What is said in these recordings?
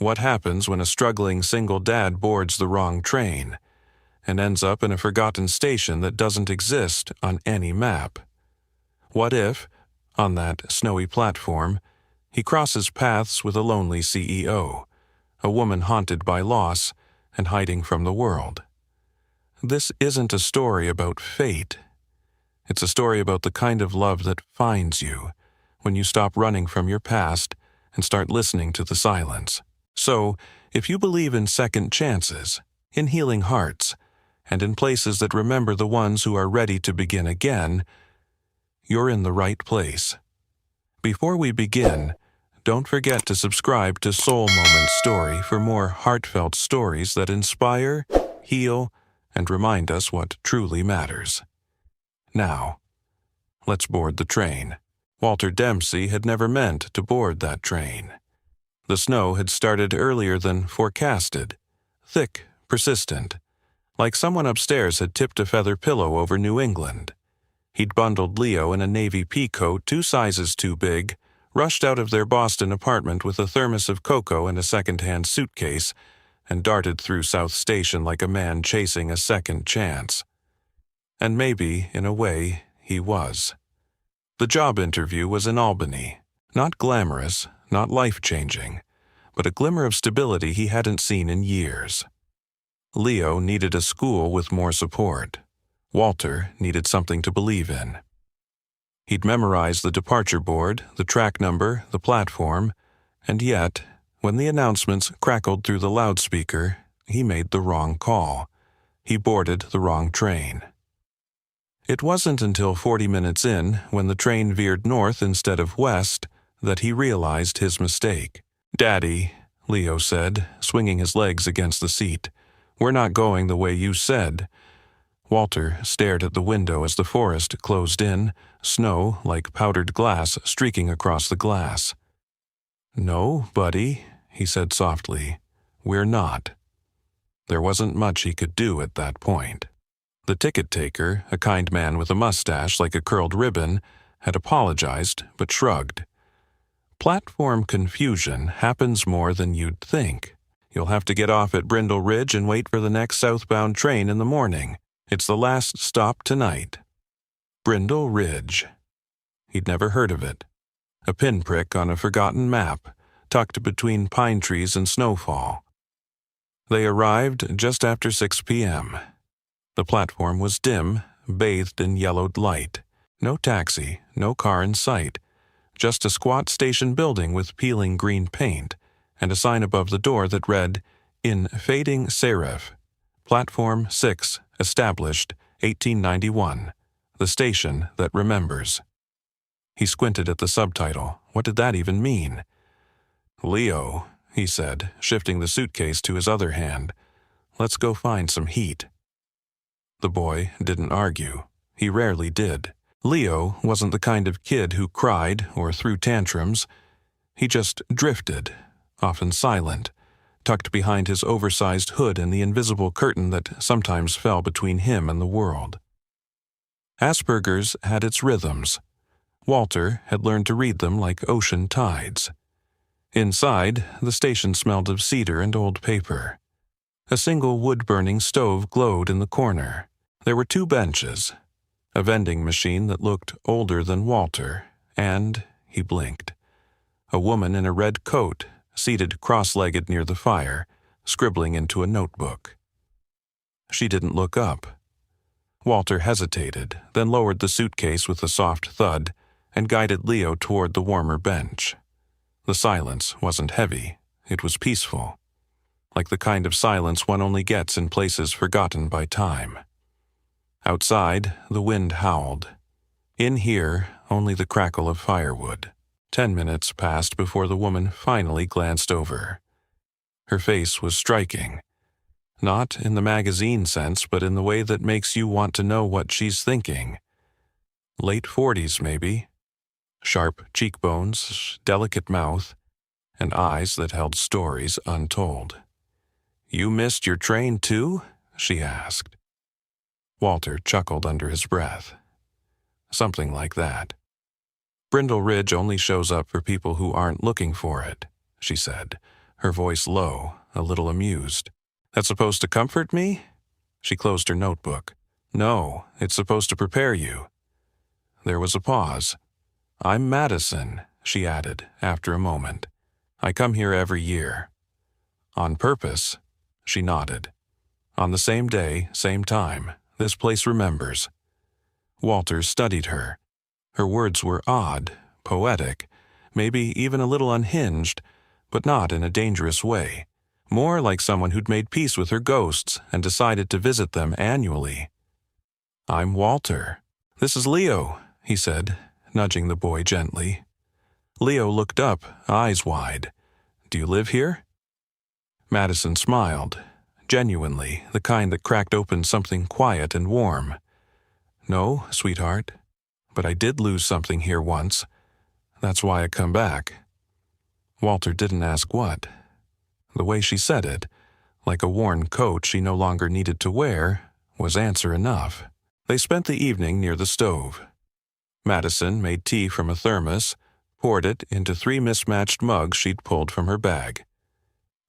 What happens when a struggling single dad boards the wrong train and ends up in a forgotten station that doesn't exist on any map? What if, on that snowy platform, he crosses paths with a lonely CEO, a woman haunted by loss and hiding from the world? This isn't a story about fate. It's a story about the kind of love that finds you when you stop running from your past and start listening to the silence. So, if you believe in second chances, in healing hearts, and in places that remember the ones who are ready to begin again, you're in the right place. Before we begin, don't forget to subscribe to Soul Moment Story for more heartfelt stories that inspire, heal, and remind us what truly matters. Now, let's board the train. Walter Dempsey had never meant to board that train. The snow had started earlier than forecasted, thick, persistent, like someone upstairs had tipped a feather pillow over New England. He'd bundled Leo in a navy pea coat 2 sizes too big, rushed out of their Boston apartment with a thermos of cocoa and a second-hand suitcase, and darted through South Station like a man chasing a second chance. And maybe, in a way, he was. The job interview was in Albany. Not glamorous, not life-changing, but a glimmer of stability he hadn't seen in years. Leo needed a school with more support. Walter needed something to believe in. He'd memorized the departure board, the track number, the platform, and yet, when the announcements crackled through the loudspeaker, he made the wrong call. He boarded the wrong train. It wasn't until 40 minutes in, when the train veered north instead of west, that he realized his mistake. "Daddy," Leo said, swinging his legs against the seat, "we're not going the way you said." Walter stared at the window as the forest closed in, snow like powdered glass streaking across the glass. "No, buddy," he said softly, "we're not." There wasn't much he could do at that point. The ticket taker, a kind man with a mustache like a curled ribbon, had apologized but shrugged. Platform confusion happens more than you'd think. You'll have to get off at Brindle Ridge and wait for the next southbound train in the morning. It's the last stop tonight. Brindle Ridge. He'd never heard of it. A pinprick on a forgotten map, tucked between pine trees and snowfall. They arrived just after 6 p.m. The platform was dim, bathed in yellowed light. No taxi, no car in sight. Just a squat station building with peeling green paint, and a sign above the door that read, in fading serif, Platform 6, established 1891, the station that remembers. He squinted at the subtitle. What did that even mean? "Leo," he said, shifting the suitcase to his other hand, "let's go find some heat." The boy didn't argue. He rarely did. Leo wasn't the kind of kid who cried or threw tantrums. He just drifted, often silent, tucked behind his oversized hood and the invisible curtain that sometimes fell between him and the world. Asperger's had its rhythms. Walter had learned to read them like ocean tides. Inside, the station smelled of cedar and old paper. A single wood-burning stove glowed in the corner. There were 2 benches, a vending machine that looked older than Walter, and, he blinked, a woman in a red coat, seated cross-legged near the fire, scribbling into a notebook. She didn't look up. Walter hesitated, then lowered the suitcase with a soft thud and guided Leo toward the warmer bench. The silence wasn't heavy. It was peaceful, like the kind of silence one only gets in places forgotten by time. Outside, the wind howled. In here, only the crackle of firewood. 10 minutes passed before the woman finally glanced over. Her face was striking. Not in the magazine sense, but in the way that makes you want to know what she's thinking. Late 40s, maybe. Sharp cheekbones, delicate mouth, and eyes that held stories untold. "You missed your train too?" she asked. Walter chuckled under his breath. Something like that. "Brindle Ridge only shows up for people who aren't looking for it," she said, her voice low, a little amused. That's supposed to comfort me? She closed her notebook. No, it's supposed to prepare you. There was a pause. I'm Madison, she added, after a moment. I come here every year. On purpose? She nodded. On the same day, same time, this place remembers. Walter studied her. Her words were odd, poetic, maybe even a little unhinged, but not in a dangerous way. More like someone who'd made peace with her ghosts and decided to visit them annually. I'm Walter. This is Leo, he said, nudging the boy gently. Leo looked up, eyes wide. Do you live here? Madison smiled, genuinely, the kind that cracked open something quiet and warm. No, sweetheart, but I did lose something here once. That's why I come back. Walter didn't ask what. The way she said it, like a worn coat she no longer needed to wear, was answer enough. They spent the evening near the stove. Madison made tea from a thermos, poured it into 3 mismatched mugs she'd pulled from her bag.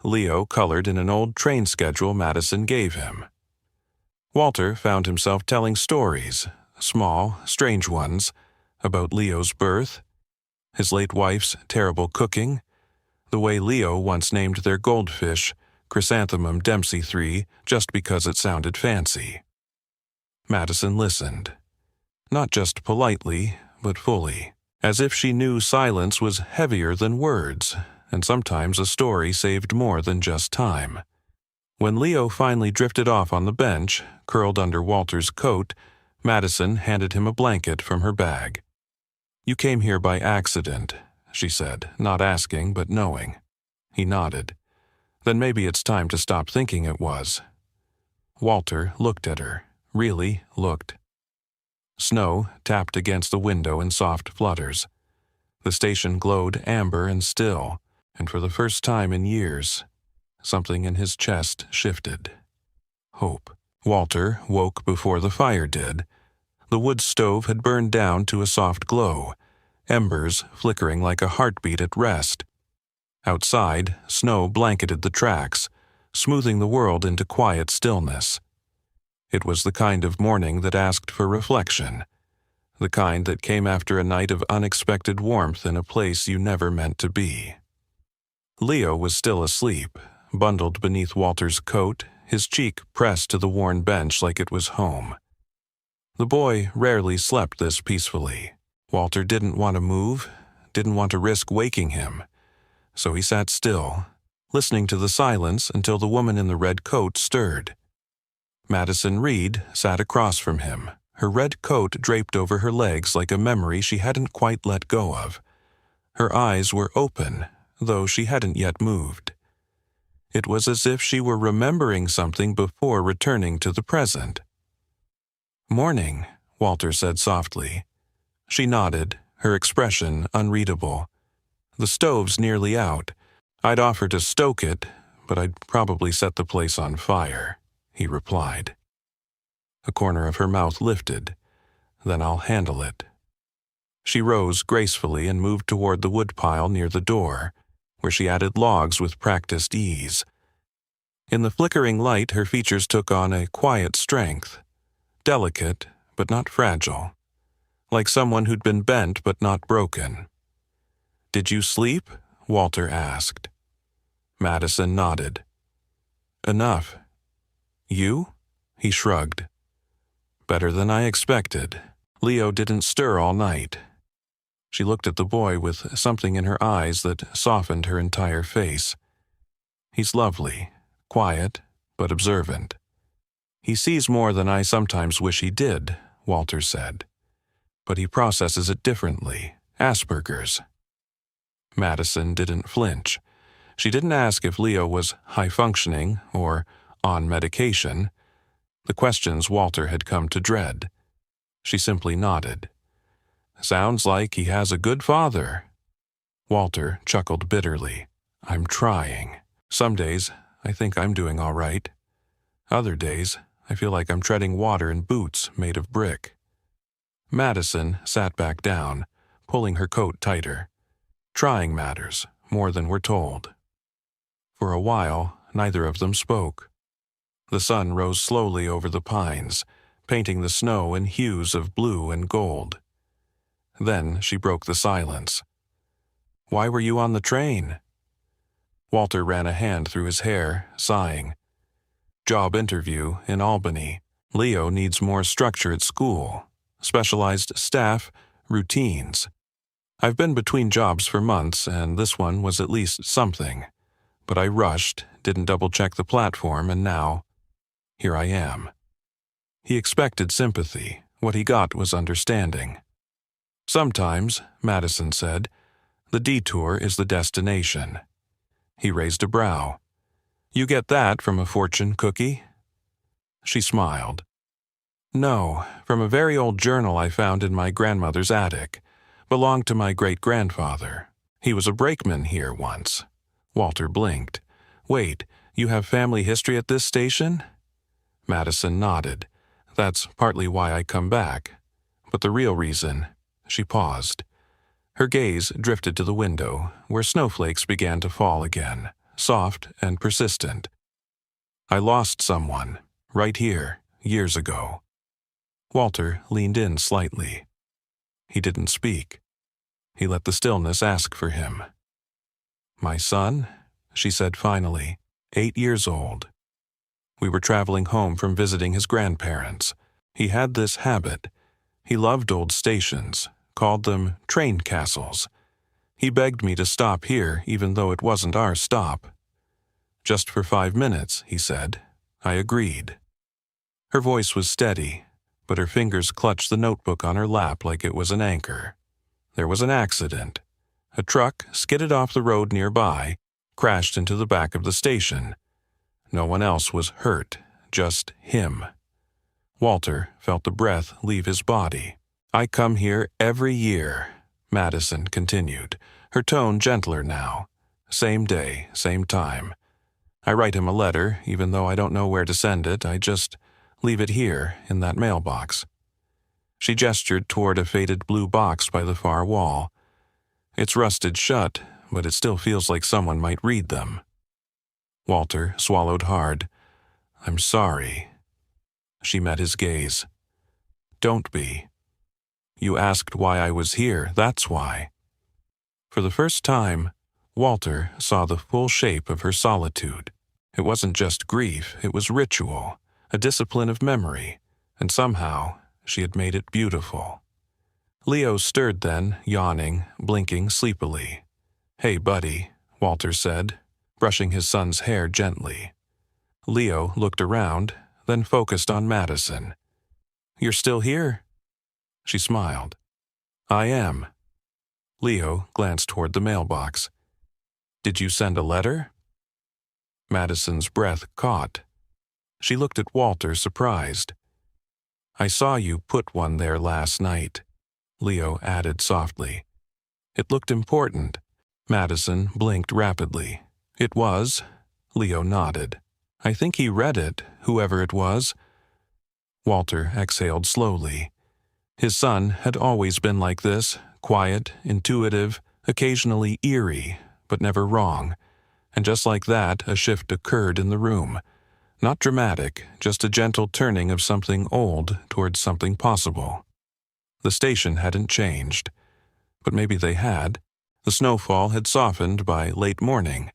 Leo colored in an old train schedule Madison gave him. Walter found himself telling stories, small, strange ones, about Leo's birth, his late wife's terrible cooking, the way Leo once named their goldfish Chrysanthemum Dempsey III just because it sounded fancy. Madison listened. Not just politely, but fully, as if she knew silence was heavier than words, and sometimes a story saved more than just time. When Leo finally drifted off on the bench, curled under Walter's coat, Madison handed him a blanket from her bag. You came here by accident, she said, not asking but knowing. He nodded. Then maybe it's time to stop thinking it was. Walter looked at her, really looked. Snow tapped against the window in soft flutters. The station glowed amber and still, and for the first time in years, something in his chest shifted. Hope. Walter woke before the fire did. The wood stove had burned down to a soft glow, embers flickering like a heartbeat at rest. Outside, snow blanketed the tracks, smoothing the world into quiet stillness. It was the kind of morning that asked for reflection, the kind that came after a night of unexpected warmth in a place you never meant to be. Leo was still asleep, bundled beneath Walter's coat, his cheek pressed to the worn bench like it was home. The boy rarely slept this peacefully. Walter didn't want to move, didn't want to risk waking him, so he sat still, listening to the silence until the woman in the red coat stirred. Madison Reed sat across from him, her red coat draped over her legs like a memory she hadn't quite let go of. Her eyes were open, though she hadn't yet moved. It was as if she were remembering something before returning to the present. Morning, Walter said softly. She nodded, her expression unreadable. The stove's nearly out. I'd offer to stoke it, but I'd probably set the place on fire, he replied. A corner of her mouth lifted. Then I'll handle it. She rose gracefully and moved toward the woodpile near the door, where she added logs with practiced ease. In the flickering light, her features took on a quiet strength, delicate but not fragile, like someone who'd been bent but not broken. Did you sleep? Walter asked. Madison nodded. Enough. You? He shrugged. Better than I expected. Leo didn't stir all night. She looked at the boy with something in her eyes that softened her entire face. He's lovely, quiet, but observant. He sees more than I sometimes wish he did, Walter said. But he processes it differently, Asperger's. Madison didn't flinch. She didn't ask if Leo was high-functioning or on medication, the questions Walter had come to dread. She simply nodded. Sounds like he has a good father. Walter chuckled bitterly. I'm trying. Some days, I think I'm doing all right. Other days, I feel like I'm treading water in boots made of brick. Madison sat back down, pulling her coat tighter. Trying matters more than we're told. For a while, neither of them spoke. The sun rose slowly over the pines, painting the snow in hues of blue and gold. Then she broke the silence. "Why were you on the train?" Walter ran a hand through his hair, sighing. "Job interview in Albany. Leo needs more structure at school. Specialized staff, routines. I've been between jobs for months, and this one was at least something. But I rushed, didn't double-check the platform, and now, here I am." He expected sympathy. What he got was understanding. "Sometimes," Madison said, "the detour is the destination." He raised a brow. "You get that from a fortune cookie?" She smiled. "No, from a very old journal I found in my grandmother's attic. Belonged to my great-grandfather. He was a brakeman here once." Walter blinked. "Wait, you have family history at this station?" Madison nodded. "That's partly why I come back. But the real reason—" She paused. Her gaze drifted to the window, where snowflakes began to fall again, soft and persistent. "I lost someone, right here, years ago." Walter leaned in slightly. He didn't speak. He let the stillness ask for him. "My son," she said finally, 8 years old. We were traveling home from visiting his grandparents. He had this habit. He loved old stations, called them train castles. He begged me to stop here even though it wasn't our stop. "Just for 5 minutes," he said. I agreed. Her voice was steady, but her fingers clutched the notebook on her lap like it was an anchor. There was an accident. A truck skidded off the road nearby, crashed into the back of the station. No one else was hurt, just him. Walter felt the breath leave his body. "I come here every year," Madison continued, her tone gentler now. "Same day, same time. I write him a letter, even though I don't know where to send it. I just leave it here, in that mailbox." She gestured toward a faded blue box by the far wall. "It's rusted shut, but it still feels like someone might read them." Walter swallowed hard. "I'm sorry." She met his gaze. "Don't be. You asked why I was here, that's why." For the first time, Walter saw the full shape of her solitude. It wasn't just grief, it was ritual, a discipline of memory, and somehow she had made it beautiful. Leo stirred then, yawning, blinking sleepily. "Hey, buddy," Walter said, brushing his son's hair gently. Leo looked around, then focused on Madison. "You're still here?" She smiled. "I am." Leo glanced toward the mailbox. "Did you send a letter?" Madison's breath caught. She looked at Walter, surprised. "I saw you put one there last night," Leo added softly. "It looked important." Madison blinked rapidly. "It was." Leo nodded. "I think he read it, whoever it was." Walter exhaled slowly. His son had always been like this, quiet, intuitive, occasionally eerie, but never wrong. And just like that, a shift occurred in the room. Not dramatic, just a gentle turning of something old towards something possible. The station hadn't changed. But maybe they had. The snowfall had softened by late morning,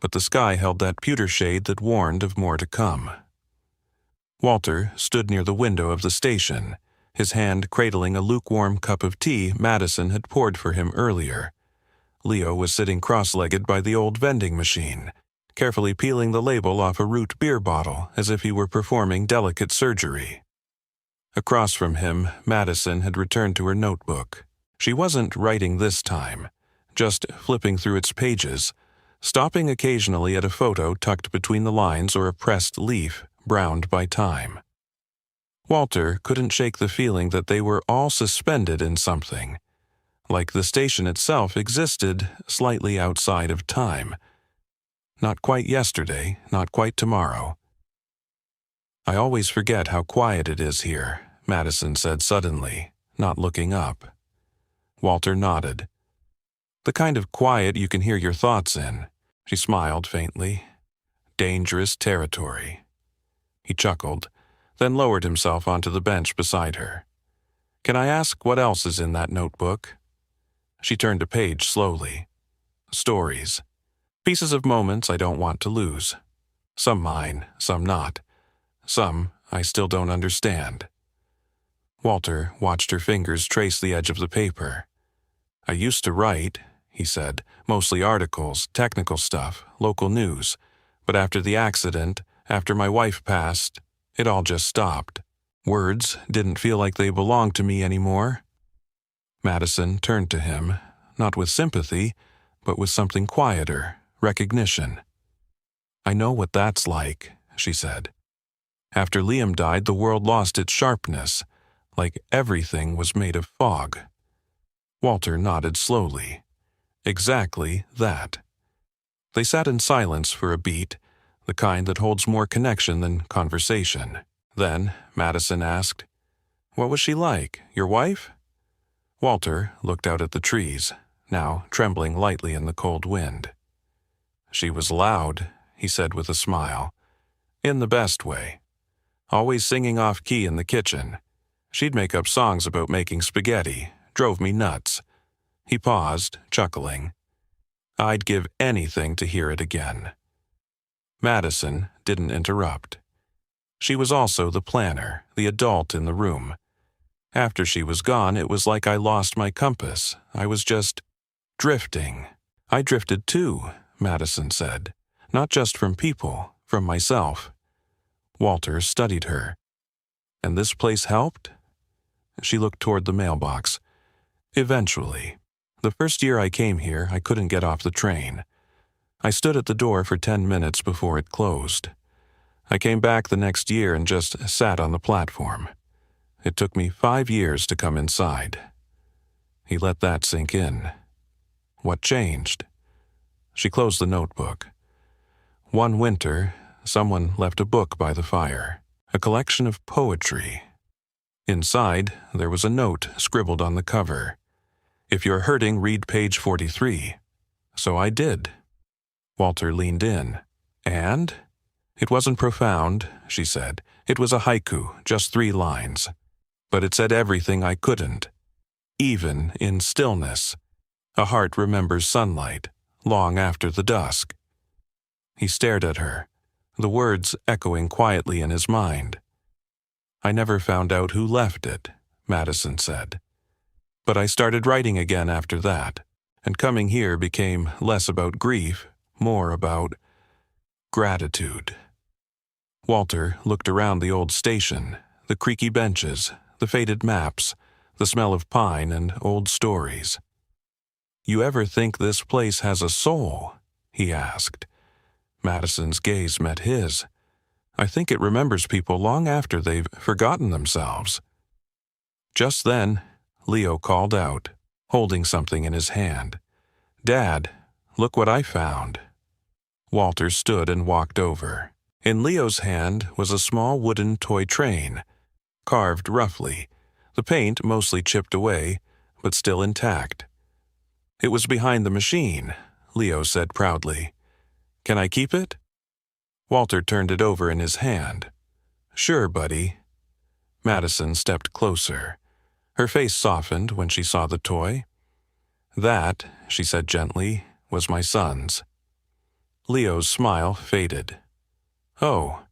but the sky held that pewter shade that warned of more to come. Walter stood near the window of the station, his hand cradling a lukewarm cup of tea Madison had poured for him earlier. Leo was sitting cross-legged by the old vending machine, carefully peeling the label off a root beer bottle as if he were performing delicate surgery. Across from him, Madison had returned to her notebook. She wasn't writing this time, just flipping through its pages, stopping occasionally at a photo tucked between the lines or a pressed leaf browned by time. Walter couldn't shake the feeling that they were all suspended in something, like the station itself existed slightly outside of time. Not quite yesterday, not quite tomorrow. "I always forget how quiet it is here," Madison said suddenly, not looking up. Walter nodded. "The kind of quiet you can hear your thoughts in. She smiled faintly. Dangerous territory. He chuckled, then lowered himself onto the bench beside her. Can I ask what else is in that notebook? She turned a page slowly. Stories. Pieces of moments I don't want to lose. Some mine, some not. Some I still don't understand. Walter watched her fingers trace the edge of the paper. I used to write, he said, mostly articles, technical stuff, local news. But after the accident, after my wife passed, it all just stopped. Words didn't feel like they belonged to me anymore. Madison turned to him, not with sympathy, but with something quieter, recognition. I know what that's like, she said. After Liam died, the world lost its sharpness, like everything was made of fog. Walter nodded slowly. Exactly that. They sat in silence for a beat, the kind that holds more connection than conversation. Then Madison asked, What was she like, your wife? Walter looked out at the trees, now trembling lightly in the cold wind. She was loud, he said with a smile. In the best way. Always singing off-key in the kitchen. She'd make up songs about making spaghetti. Drove me nuts. He paused, chuckling. I'd give anything to hear it again. Madison didn't interrupt. She was also the planner, the adult in the room. After she was gone, it was like I lost my compass. I was just drifting. I drifted too, Madison said. Not just from people, from myself. Walter studied her. And this place helped? She looked toward the mailbox. Eventually. The first year I came here, I couldn't get off the train. I stood at the door for 10 minutes before it closed. I came back the next year and just sat on the platform. It took me 5 years to come inside. He let that sink in. What changed? She closed the notebook. One winter, someone left a book by the fire, a collection of poetry. Inside, there was a note scribbled on the cover. If you're hurting, read page 43. So I did. Walter leaned in. And? It wasn't profound, she said. It was a haiku, just 3 lines. But it said everything I couldn't. Even in stillness, a heart remembers sunlight, long after the dusk. He stared at her, the words echoing quietly in his mind. I never found out who left it, Madison said. But I started writing again after that, and coming here became less about grief, more about gratitude. Walter looked around the old station, the creaky benches, the faded maps, the smell of pine and old stories. You ever think this place has a soul? He asked. Madison's gaze met his. I think it remembers people long after they've forgotten themselves. Just then, Leo called out, holding something in his hand. Dad, look what I found. Walter stood and walked over. In Leo's hand was a small wooden toy train, carved roughly, the paint mostly chipped away, but still intact. It was behind the machine, Leo said proudly. Can I keep it? Walter turned it over in his hand. Sure, buddy. Madison stepped closer. Her face softened when she saw the toy. That, she said gently, was my son's. Leo's smile faded. Oh.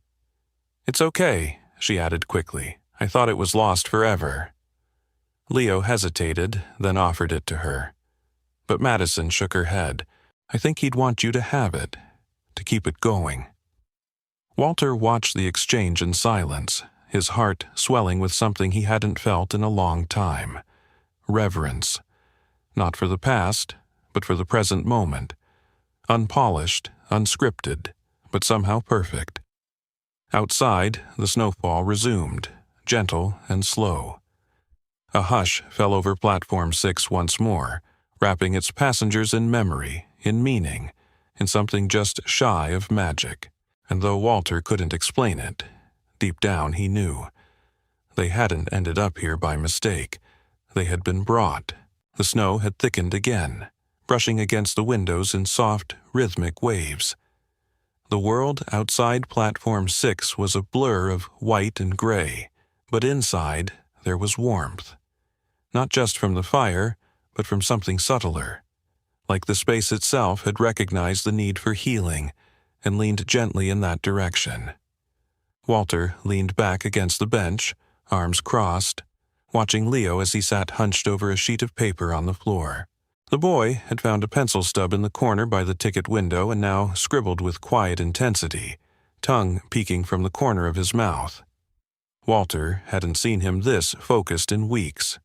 It's okay, she added quickly. I thought it was lost forever. Leo hesitated, then offered it to her. But Madison shook her head. I think he'd want you to have it, to keep it going. Walter watched the exchange in silence, his heart swelling with something he hadn't felt in a long time. Reverence. Not for the past, but for the present moment. Unpolished, unscripted, but somehow perfect. Outside, the snowfall resumed, gentle and slow. A hush fell over Platform 6 once more, wrapping its passengers in memory, in meaning, in something just shy of magic. And though Walter couldn't explain it, deep down he knew. They hadn't ended up here by mistake. They had been brought. The snow had thickened again, brushing against the windows in soft, rhythmic waves. The world outside Platform 6 was a blur of white and gray, but inside there was warmth. Not just from the fire, but from something subtler. Like the space itself had recognized the need for healing and leaned gently in that direction. Walter leaned back against the bench, arms crossed, watching Leo as he sat hunched over a sheet of paper on the floor. The boy had found a pencil stub in the corner by the ticket window and now scribbled with quiet intensity, tongue peeking from the corner of his mouth. Walter hadn't seen him this focused in weeks.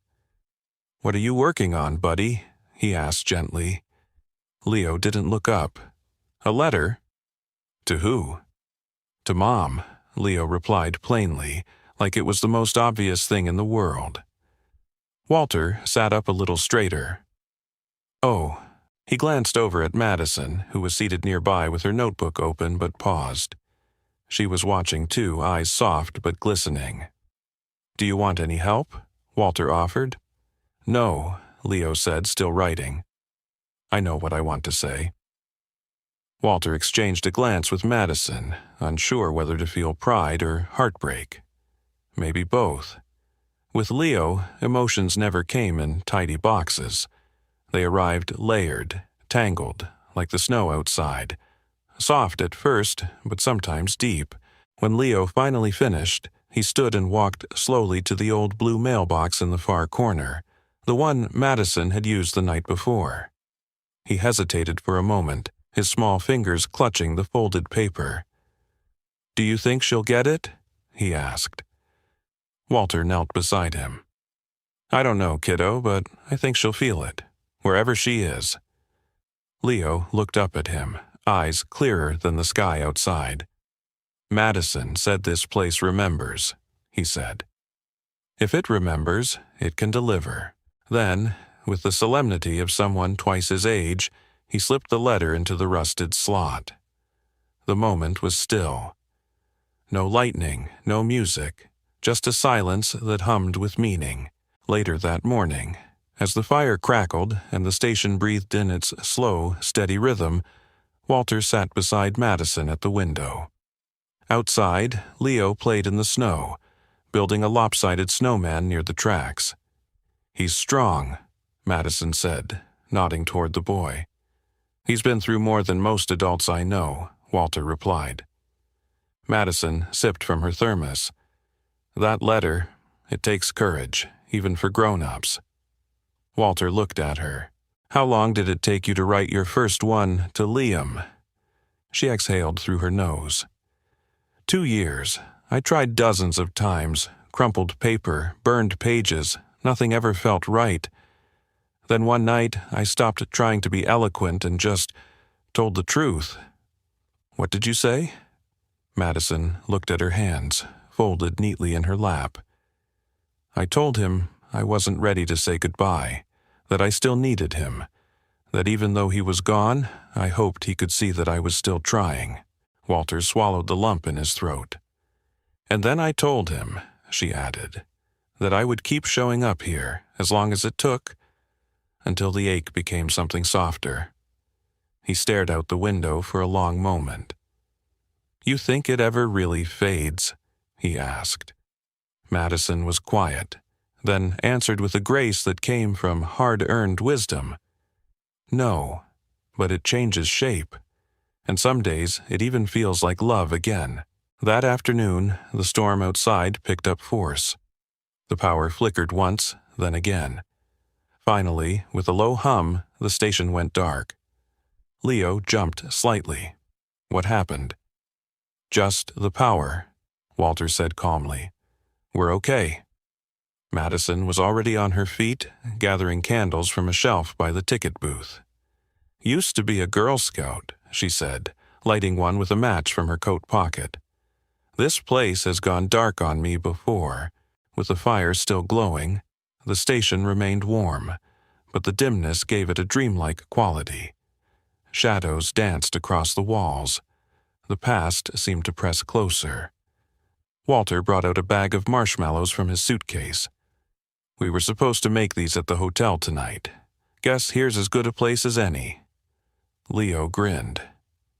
"What are you working on, buddy?" he asked gently. Leo didn't look up. "A letter?" "To who?" "To Mom," Leo replied plainly, like it was the most obvious thing in the world. Walter sat up a little straighter. "Oh." He glanced over at Madison, who was seated nearby with her notebook open but paused. She was watching too, eyes soft but glistening. "Do you want any help?" Walter offered. "No," Leo said, still writing. "I know what I want to say." Walter exchanged a glance with Madison, unsure whether to feel pride or heartbreak. Maybe both. With Leo, emotions never came in tidy boxes. They arrived layered, tangled, like the snow outside. Soft at first, but sometimes deep. When Leo finally finished, he stood and walked slowly to the old blue mailbox in the far corner, the one Madison had used the night before. He hesitated for a moment, his small fingers clutching the folded paper. "Do you think she'll get it?" he asked. Walter knelt beside him. "I don't know, kiddo, but I think she'll feel it, wherever she is." Leo looked up at him, eyes clearer than the sky outside. "Madison said this place remembers," he said. "If it remembers, it can deliver." Then, with the solemnity of someone twice his age, he slipped the letter into the rusted slot. The moment was still. No lightning, no music, just a silence that hummed with meaning. Later that morning, as the fire crackled and the station breathed in its slow, steady rhythm, Walter sat beside Madison at the window. Outside, Leo played in the snow, building a lopsided snowman near the tracks. "He's strong," Madison said, nodding toward the boy. "He's been through more than most adults I know," Walter replied. Madison sipped from her thermos. "That letter, it takes courage, even for grown-ups." Walter looked at her. "How long did it take you to write your first one to Liam?" She exhaled through her nose. 2 years. I tried dozens of times, crumpled paper, burned pages, nothing ever felt right. Then one night, I stopped trying to be eloquent and just told the truth." "What did you say?" Madison looked at her hands, folded neatly in her lap. "I told him I wasn't ready to say goodbye, that I still needed him, that even though he was gone, I hoped he could see that I was still trying." Walter swallowed the lump in his throat. "And then I told him," she added, "that I would keep showing up here, as long as it took, until the ache became something softer." He stared out the window for a long moment. "You think it ever really fades?" he asked. Madison was quiet, then answered with a grace that came from hard-earned wisdom. "No, but it changes shape. And some days it even feels like love again." That afternoon, the storm outside picked up force. The power flickered once, then again. Finally, with a low hum, the station went dark. Leo jumped slightly. "What happened?" "Just the power," Walter said calmly. "We're okay." Madison was already on her feet, gathering candles from a shelf by the ticket booth. "Used to be a Girl Scout," she said, lighting one with a match from her coat pocket. "This place has gone dark on me before. With the fire still glowing, the station remained warm, but the dimness gave it a dreamlike quality. Shadows danced across the walls. The past seemed to press closer." Walter brought out a bag of marshmallows from his suitcase. "We were supposed to make these at the hotel tonight. Guess here's as good a place as any. Leo grinned.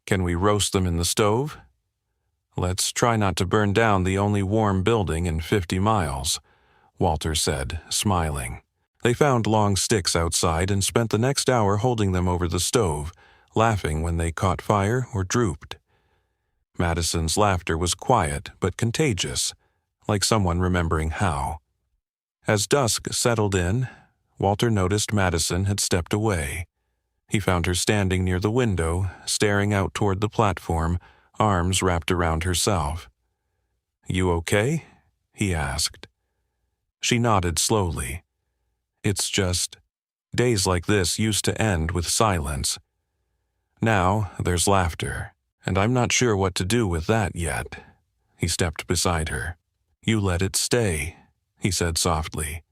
Can we roast them in the stove? Let's try not to burn down the only warm building in 50 miles, Walter said, smiling. They found long sticks outside and spent the next hour holding them over the stove, laughing when they caught fire or drooped. Madison's laughter was quiet but contagious, like someone remembering how. As dusk settled in, Walter noticed Madison had stepped away. He found her standing near the window, staring out toward the platform, arms wrapped around herself. "You okay?" he asked. She nodded slowly. It's just, days like this used to end with silence. Now there's laughter, and I'm not sure what to do with that yet. He stepped beside her. You let it stay, he said softly.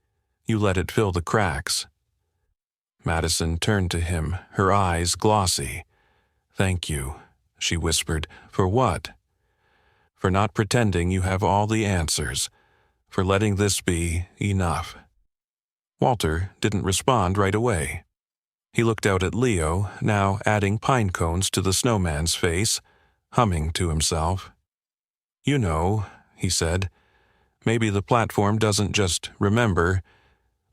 You let it fill the cracks. Madison turned to him, her eyes glossy. Thank you, she whispered. For what? For not pretending you have all the answers. For letting this be enough. Walter didn't respond right away. He looked out at Leo, now adding pine cones to the snowman's face, humming to himself. You know, he said, maybe the platform doesn't just remember,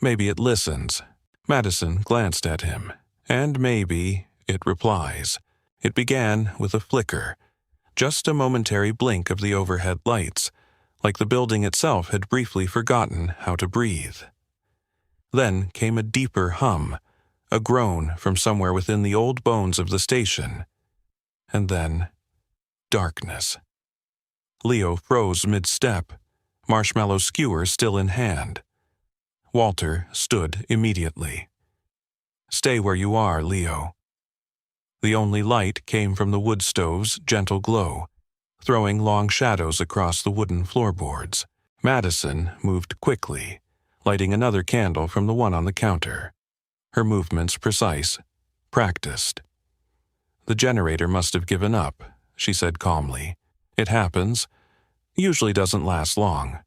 maybe it listens. Madison glanced at him, and maybe it replies. It began with a flicker, just a momentary blink of the overhead lights, like the building itself had briefly forgotten how to breathe. Then came a deeper hum, a groan from somewhere within the old bones of the station. And then, darkness. Leo froze mid-step, marshmallow skewer still in hand. Walter stood immediately. Stay where you are, Leo. The only light came from the wood stove's gentle glow, throwing long shadows across the wooden floorboards. Madison moved quickly, lighting another candle from the one on the counter. Her movements precise, practiced. The generator must have given up, she said calmly. It happens. Usually doesn't last long.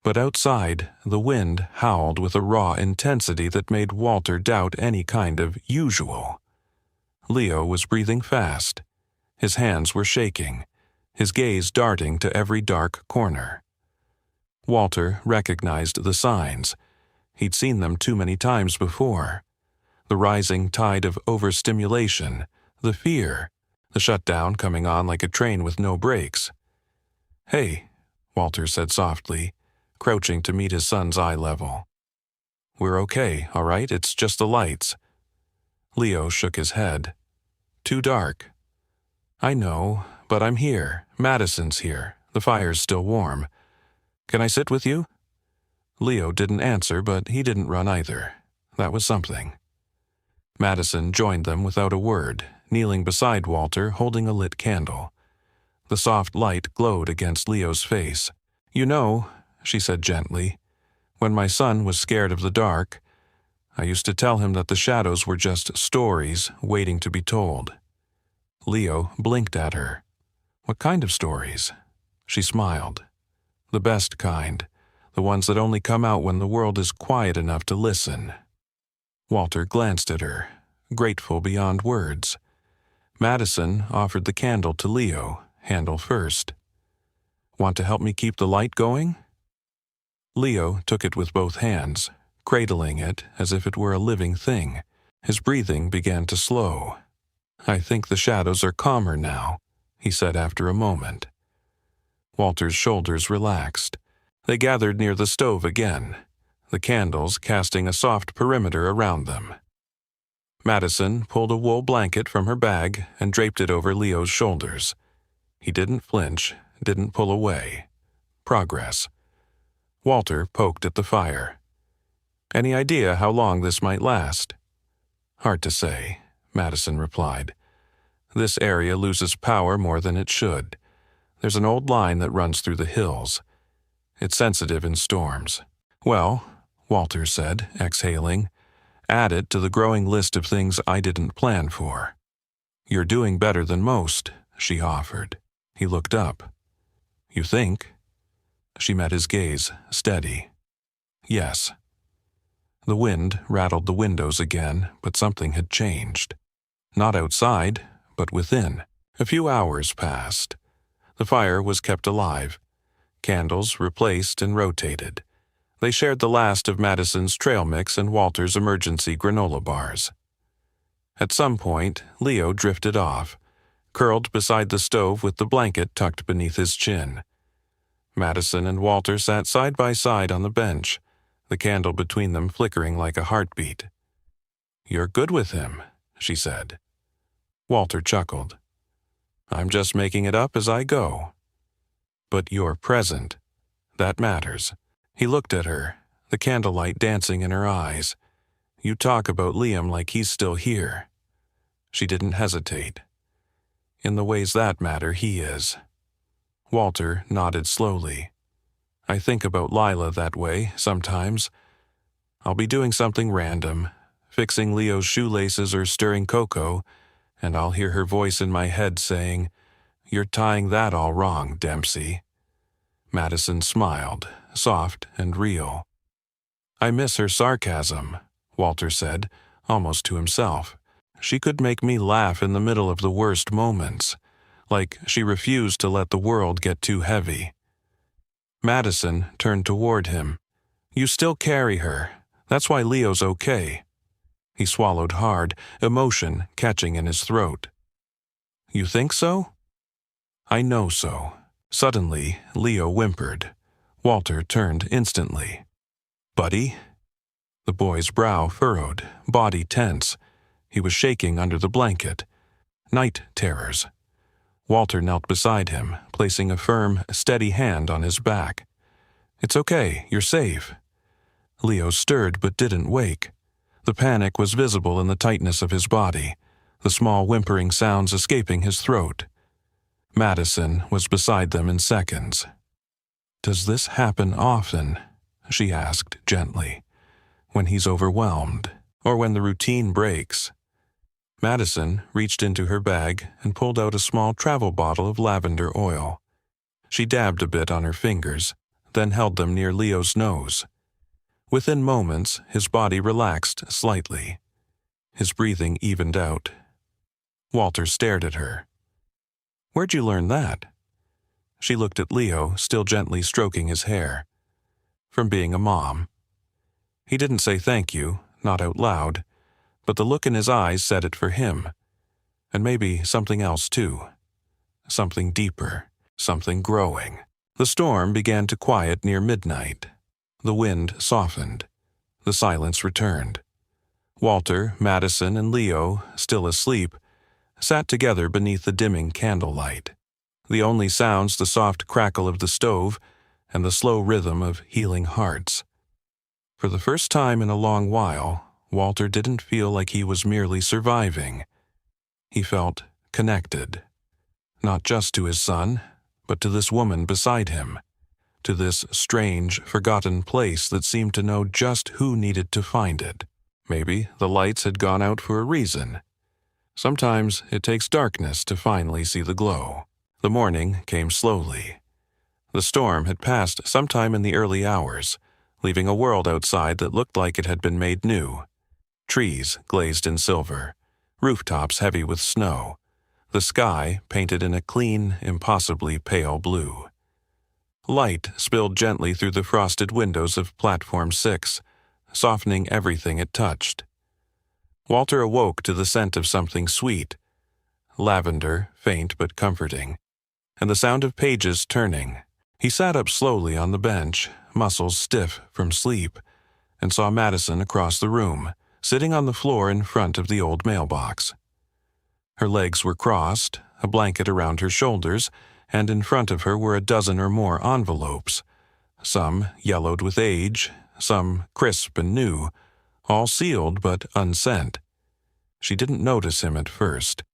But outside, the wind howled with a raw intensity that made Walter doubt any kind of usual. Leo was breathing fast. His hands were shaking, his gaze darting to every dark corner. Walter recognized the signs. He'd seen them too many times before. The rising tide of overstimulation, the fear, the shutdown coming on like a train with no brakes. Hey, Walter said softly, crouching to meet his son's eye level. We're okay, all right? It's just the lights. Leo shook his head. Too dark. I know, but I'm here. Madison's here. The fire's still warm. Can I sit with you? Leo didn't answer, but he didn't run either. That was something. Madison joined them without a word, kneeling beside Walter, holding a lit candle. The soft light glowed against Leo's face. You know, she said gently, when my son was scared of the dark, I used to tell him that the shadows were just stories waiting to be told. Leo blinked at her. What kind of stories? She smiled. The best kind, the ones that only come out when the world is quiet enough to listen. Walter glanced at her, grateful beyond words. Madison offered the candle to Leo, handle first. Want to help me keep the light going? Leo took it with both hands, cradling it as if it were a living thing. His breathing began to slow. I think the shadows are calmer now, he said after a moment. Walter's shoulders relaxed. They gathered near the stove again, the candles casting a soft perimeter around them. Madison pulled a wool blanket from her bag and draped it over Leo's shoulders. He didn't flinch, didn't pull away. Progress. Walter poked at the fire. Any idea how long this might last? Hard to say, Madison replied. This area loses power more than it should. There's an old line that runs through the hills. It's sensitive in storms. Well, Walter said, exhaling, add it to the growing list of things I didn't plan for. You're doing better than most, she offered. He looked up. You think? She met his gaze, steady. Yes. The wind rattled the windows again, but something had changed. Not outside, but within. A few hours passed. The fire was kept alive. Candles replaced and rotated. They shared the last of Madison's trail mix and Walter's emergency granola bars. At some point, Leo drifted off, curled beside the stove with the blanket tucked beneath his chin. Madison and Walter sat side by side on the bench, the candle between them flickering like a heartbeat. "You're good with him," she said. Walter chuckled. "I'm just making it up as I go." "But you're present. That matters." He looked at her, the candlelight dancing in her eyes. "You talk about Liam like he's still here." She didn't hesitate. "In the ways that matter, he is." Walter nodded slowly. "I think about Lila that way, sometimes. I'll be doing something random, fixing Leo's shoelaces or stirring cocoa, and I'll hear her voice in my head saying, 'You're tying that all wrong, Dempsey.'" Madison smiled, soft and real. "I miss her sarcasm," Walter said, almost to himself. "She could make me laugh in the middle of the worst moments, like she refused to let the world get too heavy." Madison turned toward him. "You still carry her. That's why Leo's okay." He swallowed hard, emotion catching in his throat. "You think so?" "I know so." Suddenly, Leo whimpered. Walter turned instantly. "Buddy?" The boy's brow furrowed, body tense. He was shaking under the blanket. Night terrors. Walter knelt beside him, placing a firm, steady hand on his back. "It's okay, you're safe." Leo stirred but didn't wake. The panic was visible in the tightness of his body, the small whimpering sounds escaping his throat. Madison was beside them in seconds. "Does this happen often?" she asked gently. "When he's overwhelmed, or when the routine breaks?" Madison reached into her bag and pulled out a small travel bottle of lavender oil. She dabbed a bit on her fingers, then held them near Leo's nose. Within moments, his body relaxed slightly. His breathing evened out. Walter stared at her. "Where'd you learn that?" She looked at Leo, still gently stroking his hair. "From being a mom." He didn't say thank you, not out loud, but the look in his eyes said it for him. And maybe something else too. Something deeper, something growing. The storm began to quiet near midnight. The wind softened. The silence returned. Walter, Madison, and Leo, still asleep, sat together beneath the dimming candlelight. The only sounds the soft crackle of the stove and the slow rhythm of healing hearts. For the first time in a long while, Walter didn't feel like he was merely surviving. He felt connected. Not just to his son, but to this woman beside him. To this strange, forgotten place that seemed to know just who needed to find it. Maybe the lights had gone out for a reason. Sometimes it takes darkness to finally see the glow. The morning came slowly. The storm had passed sometime in the early hours, leaving a world outside that looked like it had been made new. Trees glazed in silver, rooftops heavy with snow, the sky painted in a clean, impossibly pale blue. Light spilled gently through the frosted windows of Platform 6, softening everything it touched. Walter awoke to the scent of something sweet, lavender, faint but comforting, and the sound of pages turning. He sat up slowly on the bench, muscles stiff from sleep, and saw Madison across the room, sitting on the floor in front of the old mailbox. Her legs were crossed, a blanket around her shoulders, and in front of her were a dozen or more envelopes, some yellowed with age, some crisp and new, all sealed but unsent. She didn't notice him at first.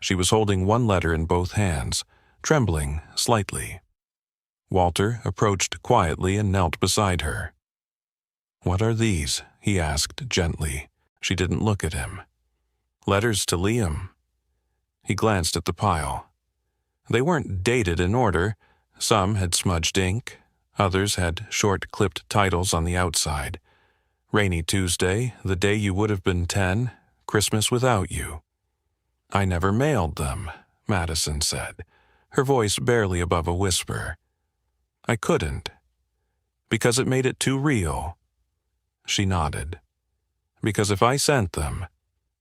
She was holding one letter in both hands, trembling slightly. Walter approached quietly and knelt beside her. "What are these?" he asked gently. She didn't look at him. "Letters to Liam." He glanced at the pile. They weren't dated in order. Some had smudged ink. Others had short clipped titles on the outside. Rainy Tuesday, the day you would have been 10, Christmas without you. I never mailed them, Madison said, her voice barely above a whisper. I couldn't, because it made it too real. She nodded. Because if I sent them,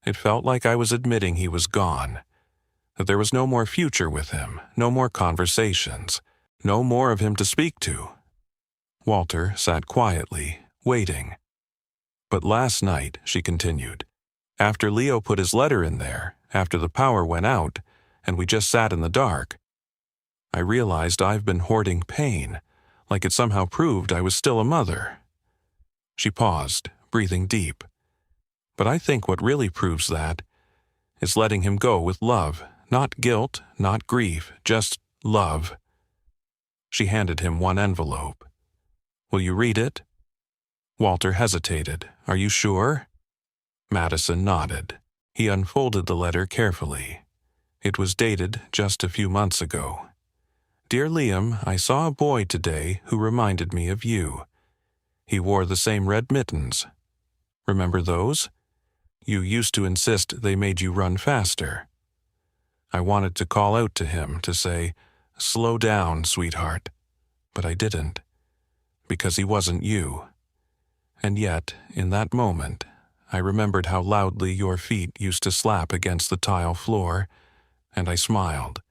it felt like I was admitting he was gone, that there was no more future with him, no more conversations, no more of him to speak to. Walter sat quietly, waiting. But last night, she continued, after Leo put his letter in there, after the power went out, and we just sat in the dark, I realized I've been hoarding pain, like it somehow proved I was still a mother. She paused, breathing deep. But I think what really proves that is letting him go with love, not guilt, not grief, just love. She handed him one envelope. Will you read it? Walter hesitated. Are you sure? Madison nodded. He unfolded the letter carefully. It was dated just a few months ago. Dear Liam, I saw a boy today who reminded me of you. He wore the same red mittens. Remember those? You used to insist they made you run faster. I wanted to call out to him to say, slow down, sweetheart, but I didn't, because he wasn't you. And yet, in that moment, I remembered how loudly your feet used to slap against the tile floor, and I smiled.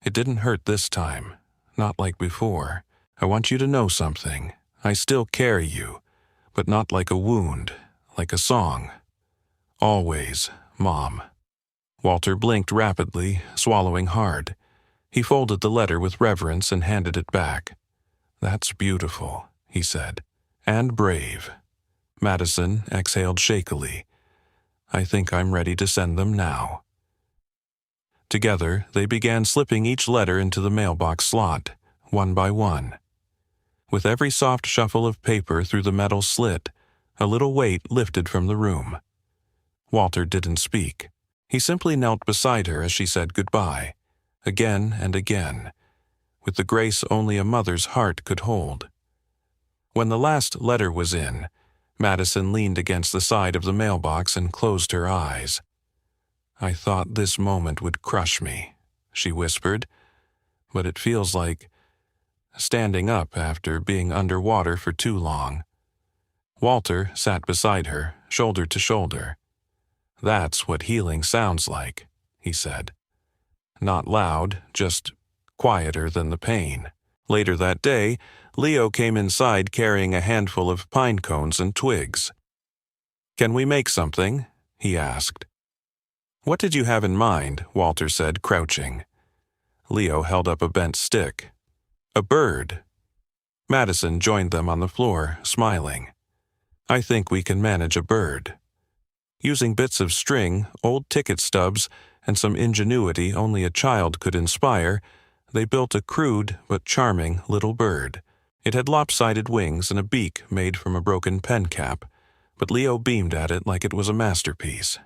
It didn't hurt this time, not like before. I want you to know something. I still carry you, but not like a wound, like a song. Always, Mom. Walter blinked rapidly, swallowing hard. He folded the letter with reverence and handed it back. That's beautiful, he said, and brave. Madison exhaled shakily. I think I'm ready to send them now. Together, they began slipping each letter into the mailbox slot, one by one. With every soft shuffle of paper through the metal slit, a little weight lifted from the room. Walter didn't speak. He simply knelt beside her as she said goodbye, again and again, with the grace only a mother's heart could hold. When the last letter was in, Madison leaned against the side of the mailbox and closed her eyes. I thought this moment would crush me, she whispered, but it feels like standing up after being underwater for too long. Walter sat beside her, shoulder to shoulder. That's what healing sounds like, he said. Not loud, just quieter than the pain. Later that day, Leo came inside carrying a handful of pine cones and twigs. Can we make something? He asked. What did you have in mind? Walter said, crouching. Leo held up a bent stick. A bird. Madison joined them on the floor, smiling. I think we can manage a bird. Using bits of string, old ticket stubs, and some ingenuity only a child could inspire, they built a crude but charming little bird. It had lopsided wings and a beak made from a broken pen cap, but Leo beamed at it like it was a masterpiece.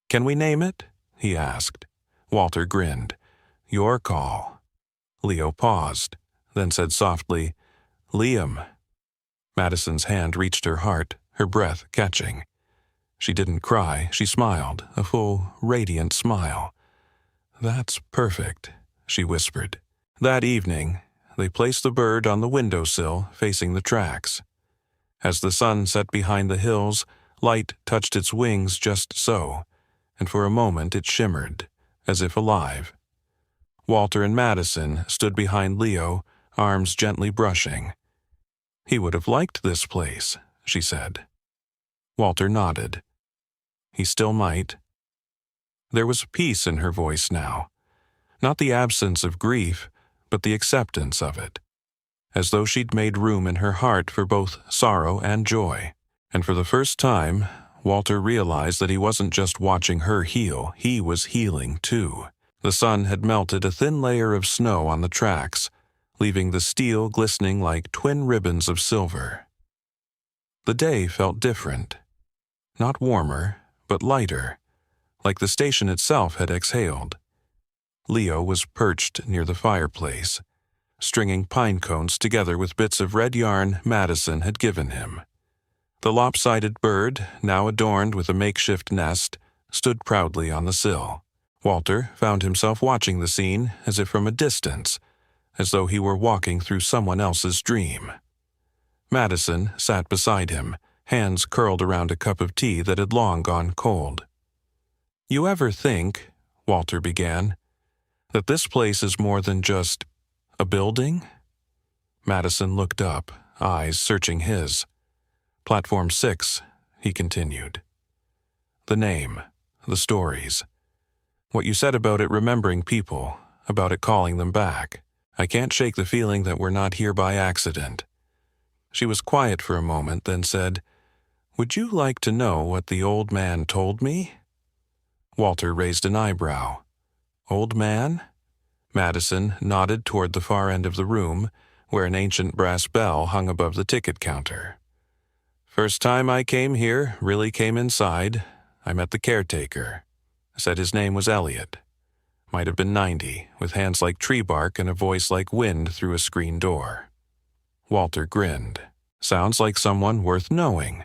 Can we name it? He asked. Walter grinned. Your call. Leo paused, then said softly, Liam. Madison's hand reached her heart, her breath catching. She didn't cry, she smiled, a full, radiant smile. That's perfect, she whispered. That evening, they placed the bird on the windowsill facing the tracks. As the sun set behind the hills, light touched its wings just so, and for a moment it shimmered, as if alive. Walter and Madison stood behind Leo, arms gently brushing. He would have liked this place, she said. Walter nodded. He still might. There was peace in her voice now. Not the absence of grief, but the acceptance of it. As though she'd made room in her heart for both sorrow and joy. And for the first time, Walter realized that he wasn't just watching her heal, he was healing too. The sun had melted a thin layer of snow on the tracks, leaving the steel glistening like twin ribbons of silver. The day felt different. Not warmer, but lighter, like the station itself had exhaled. Leo was perched near the fireplace, stringing pine cones together with bits of red yarn Madison had given him. The lopsided bird, now adorned with a makeshift nest, stood proudly on the sill. Walter found himself watching the scene as if from a distance, as though he were walking through someone else's dream. Madison sat beside him, hands curled around a cup of tea that had long gone cold. "You ever think," Walter began, "that this place is more than just a building?" Madison looked up, eyes searching his. "Platform 6, he continued. "The name, the stories. What you said about it remembering people, about it calling them back. I can't shake the feeling that we're not here by accident." She was quiet for a moment, then said, "Would you like to know what the old man told me?" Walter raised an eyebrow. "Old man?" Madison nodded toward the far end of the room, where an ancient brass bell hung above the ticket counter. "First time I came here, really came inside, I met the caretaker. Said his name was Elliot. Might have been 90, with hands like tree bark and a voice like wind through a screen door." Walter grinned. "Sounds like someone worth knowing.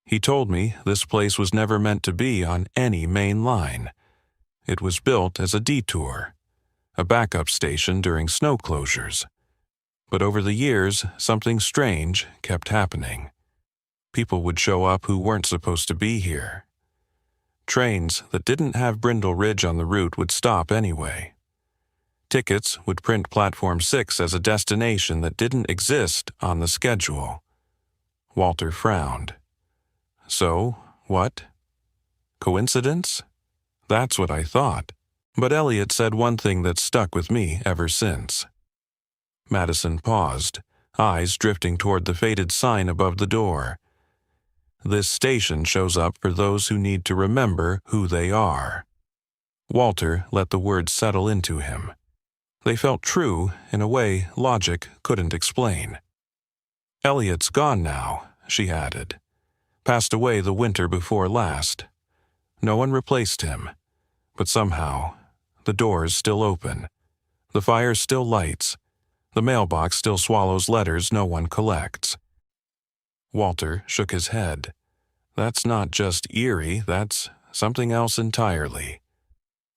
He told me this place was never meant to be on any main line. It was built as a detour, a backup station during snow closures. But over the years, something strange kept happening. People would show up who weren't supposed to be here. Trains that didn't have Brindle Ridge on the route would stop anyway. Tickets would print Platform 6 as a destination that didn't exist on the schedule." Walter frowned. "So, what? Coincidence? That's what I thought. But Elliot said one thing that's stuck with me ever since." Madison paused, eyes drifting toward the faded sign above the door. "This station shows up for those who need to remember who they are." Walter let the words settle into him. They felt true in a way logic couldn't explain. "Elliot's gone now," she added. "Passed away the winter before last. No one replaced him. But somehow, the door's still open. The fire still lights. The mailbox still swallows letters no one collects." Walter shook his head. "That's not just eerie, that's something else entirely."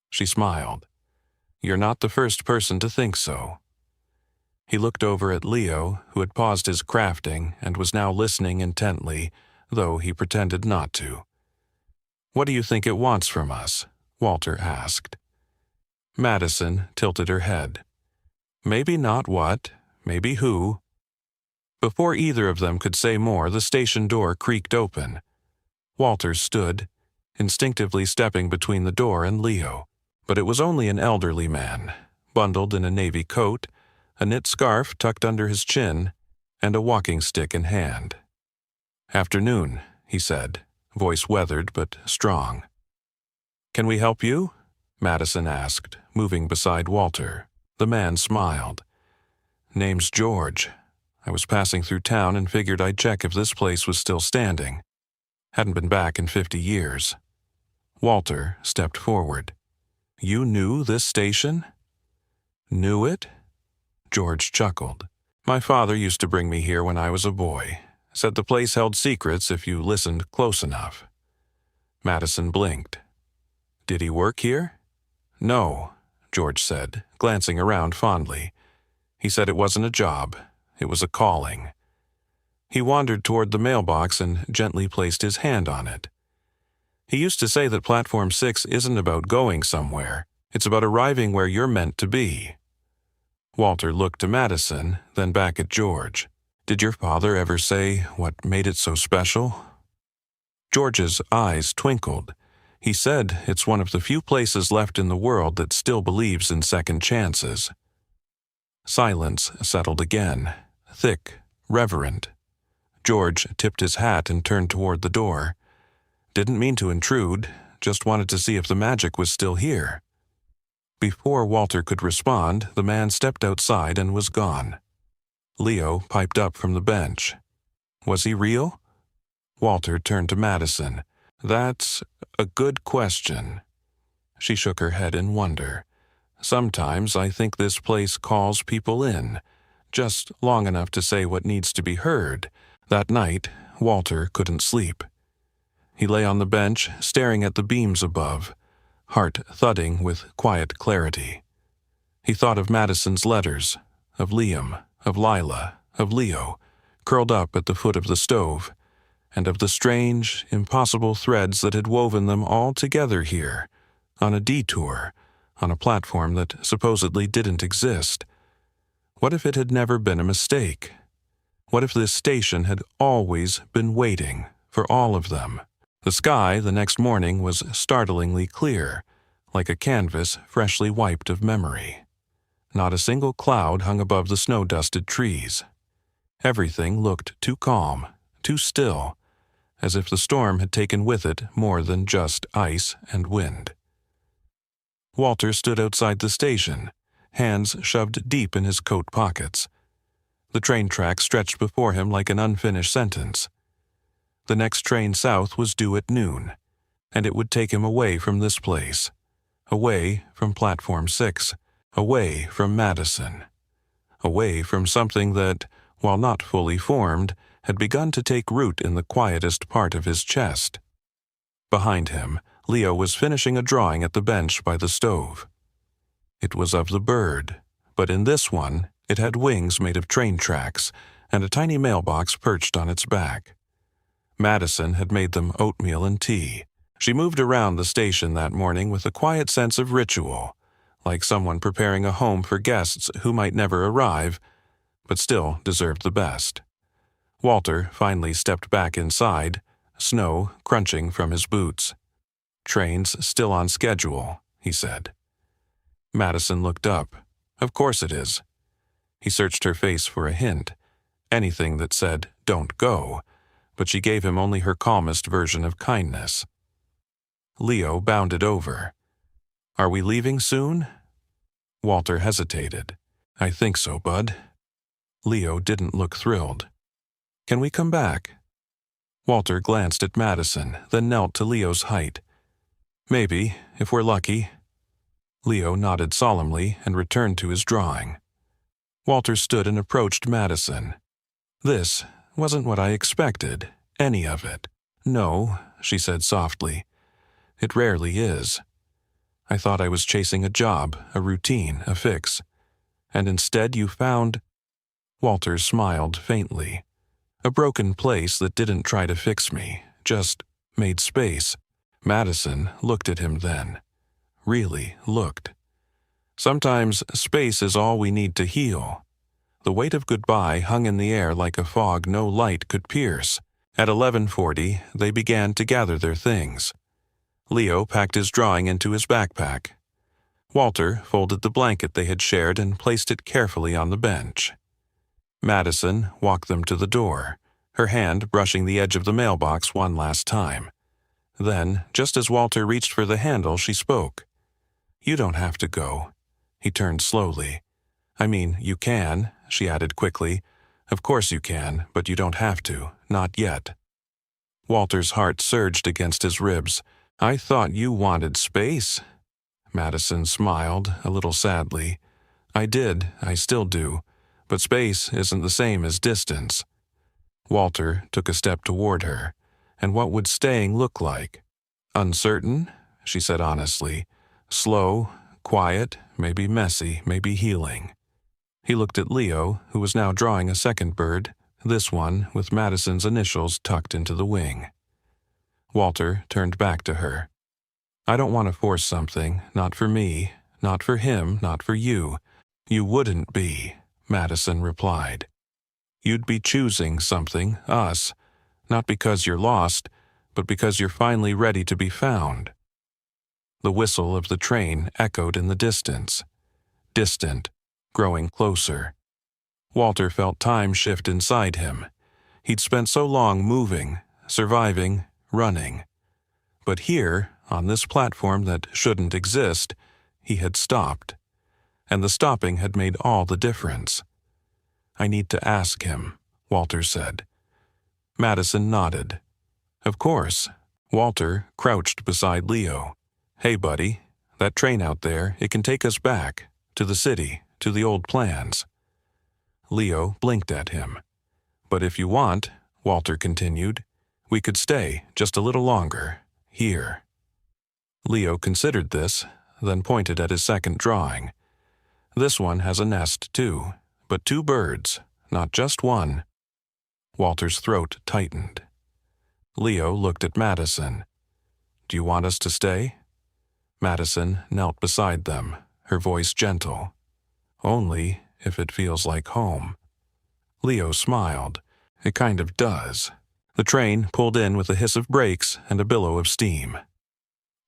She smiled. "You're not the first person to think so." He looked over at Leo, who had paused his crafting and was now listening intently, though he pretended not to. "What do you think it wants from us?" Walter asked. Madison tilted her head. "Maybe not what, maybe who." Before either of them could say more, the station door creaked open. Walter stood, instinctively stepping between the door and Leo, but it was only an elderly man, bundled in a navy coat, a knit scarf tucked under his chin, and a walking stick in hand. "Afternoon," he said, voice weathered but strong. "Can we help you?" Madison asked, moving beside Walter. The man smiled. "Name's George. I was passing through town and figured I'd check if this place was still standing. Hadn't been back in 50 years. Walter stepped forward. "You knew this station?" "Knew it?" George chuckled. "My father used to bring me here when I was a boy. Said the place held secrets if you listened close enough." Madison blinked. "Did he work here?" "No," George said, glancing around fondly. "He said it wasn't a job. It was a calling." He wandered toward the mailbox and gently placed his hand on it. "He used to say that Platform 6 isn't about going somewhere. It's about arriving where you're meant to be." Walter looked to Madison, then back at George. "Did your father ever say what made it so special?" George's eyes twinkled. "He said it's one of the few places left in the world that still believes in second chances." Silence settled again, thick, reverent. George tipped his hat and turned toward the door. "Didn't mean to intrude, just wanted to see if the magic was still here." Before Walter could respond, the man stepped outside and was gone. Leo piped up from the bench. "Was he real?" Walter turned to Madison. "That's a good question." She shook her head in wonder. "Sometimes I think this place calls people in, just long enough to say what needs to be heard. That night, Walter couldn't sleep. He lay on the bench, staring at the beams above, heart thudding with quiet clarity. He thought of Madison's letters, of Liam, of Lila, of Leo, curled up at the foot of the stove, and of the strange, impossible threads that had woven them all together here, on a detour, on a platform that supposedly didn't exist. What if it had never been a mistake? What if this station had always been waiting for all of them? The sky the next morning was startlingly clear, like a canvas freshly wiped of memory. Not a single cloud hung above the snow-dusted trees. Everything looked too calm, too still, as if the storm had taken with it more than just ice and wind. Walter stood outside the station, hands shoved deep in his coat pockets. The train track stretched before him like an unfinished sentence. The next train south was due at noon, and it would take him away from this place, away from Platform 6, away from Madison, away from something that, while not fully formed, had begun to take root in the quietest part of his chest. Behind him, Leo was finishing a drawing at the bench by the stove. It was of the bird, but in this one, it had wings made of train tracks and a tiny mailbox perched on its back. Madison had made them oatmeal and tea. She moved around the station that morning with a quiet sense of ritual, like someone preparing a home for guests who might never arrive, but still deserved the best. Walter finally stepped back inside, snow crunching from his boots. "Train's still on schedule," he said. Madison looked up. "Of course it is." He searched her face for a hint, anything that said, "Don't go," but she gave him only her calmest version of kindness. Leo bounded over. "Are we leaving soon?" Walter hesitated. "I think so, bud." Leo didn't look thrilled. "Can we come back?" Walter glanced at Madison, then knelt to Leo's height. "Maybe, if we're lucky." Leo nodded solemnly and returned to his drawing. Walter stood and approached Madison. "This wasn't what I expected, any of it." "No," she said softly. "It rarely is. I thought I was chasing a job, a routine, a fix. And instead you found—" Walter smiled faintly. "A broken place that didn't try to fix me, just made space." Madison looked at him then. Really looked. Sometimes space is all we need to heal. The weight of goodbye hung in the air like a fog no light could pierce. At 11:40, they began to gather their things. Leo packed his drawing into his backpack. Walter folded the blanket they had shared and placed it carefully on the bench. Madison walked them to the door, her hand brushing the edge of the mailbox one last time. Then, just as Walter reached for the handle, she spoke. "You don't have to go." He turned slowly. "I mean, you can," she added quickly. "Of course you can, but you don't have to. Not yet." Walter's heart surged against his ribs. "I thought you wanted space." Madison smiled, a little sadly. "I did, I still do, but space isn't the same as distance." Walter took a step toward her. And what would staying look like? "Uncertain," she said honestly. "Slow, quiet, maybe messy, maybe healing." He looked at Leo, who was now drawing a second bird, this one with Madison's initials tucked into the wing. Walter turned back to her. "I don't want to force something, not for me, not for him, not for you." "You wouldn't be," Madison replied. "You'd be choosing something, us, not because you're lost, but because you're finally ready to be found." The whistle of the train echoed in the distance. Distant, growing closer. Walter felt time shift inside him. He'd spent so long moving, surviving, running. But here, on this platform that shouldn't exist, he had stopped. And the stopping had made all the difference. "I need to ask him," Walter said. Madison nodded. "Of course." Walter crouched beside Leo. "Hey, buddy, that train out there, it can take us back, to the city, to the old plans." Leo blinked at him. "But if you want," Walter continued. "We could stay just a little longer, here." Leo considered this, then pointed at his second drawing. "This one has a nest, too, but 2 birds, not just one." Walter's throat tightened. Leo looked at Madison. "Do you want us to stay?" Madison knelt beside them, her voice gentle. "Only if it feels like home." Leo smiled. "It kind of does." The train pulled in with a hiss of brakes and a billow of steam.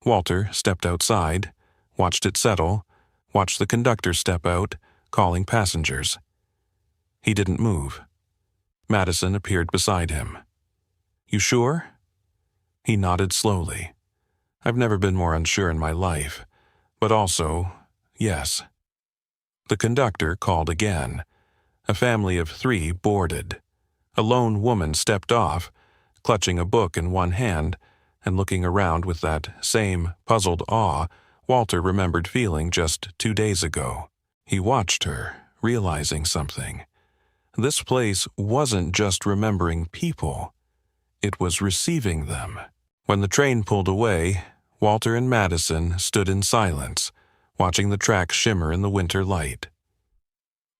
Walter stepped outside, watched it settle, watched the conductor step out, calling passengers. He didn't move. Madison appeared beside him. "You sure?" He nodded slowly. "I've never been more unsure in my life, but also, yes." The conductor called again. A family of 3 boarded. A lone woman stepped off, clutching a book in one hand and looking around with that same puzzled awe Walter remembered feeling just 2 days ago. He watched her, realizing something. This place wasn't just remembering people. It was receiving them. When the train pulled away, Walter and Madison stood in silence, watching the track shimmer in the winter light.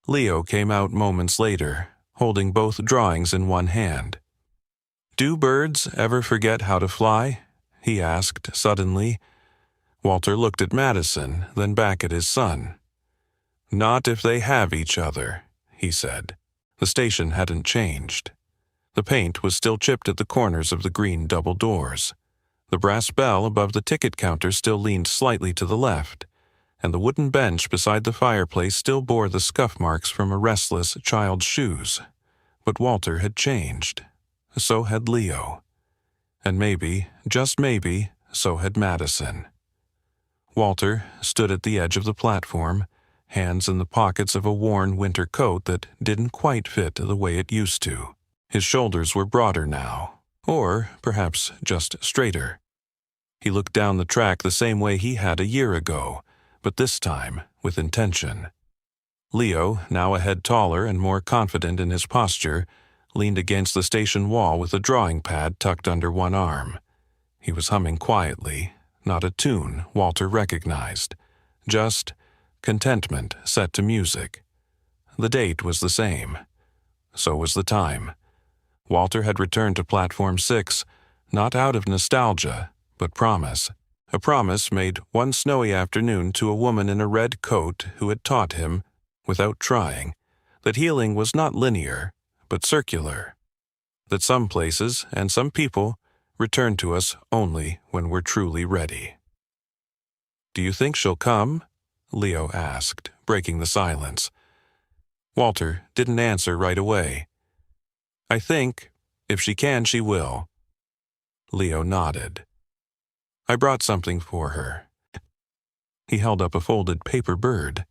Leo came out moments later, holding both drawings in one hand. "Do birds ever forget how to fly?" he asked suddenly. Walter looked at Madison, then back at his son. "Not if they have each other," he said. The station hadn't changed. The paint was still chipped at the corners of the green double doors. The brass bell above the ticket counter still leaned slightly to the left, and the wooden bench beside the fireplace still bore the scuff marks from a restless child's shoes. But Walter had changed. So had Leo. And maybe, just maybe, so had Madison. Walter stood at the edge of the platform, hands in the pockets of a worn winter coat that didn't quite fit the way it used to. His shoulders were broader now, or perhaps just straighter. He looked down the track the same way he had a year ago, but this time with intention. Leo, now a head taller and more confident in his posture, leaned against the station wall with a drawing pad tucked under one arm. He was humming quietly, not a tune Walter recognized, just contentment set to music. The date was the same. So was the time. Walter had returned to Platform 6, not out of nostalgia, but promise. A promise made one snowy afternoon to a woman in a red coat who had taught him, without trying, that healing was not linear, but circular. That some places and some people return to us only when we're truly ready. "Do you think she'll come?" Leo asked, breaking the silence. Walter didn't answer right away. "I think, if she can, she will." Leo nodded. "I brought something for her." He held up a folded paper bird,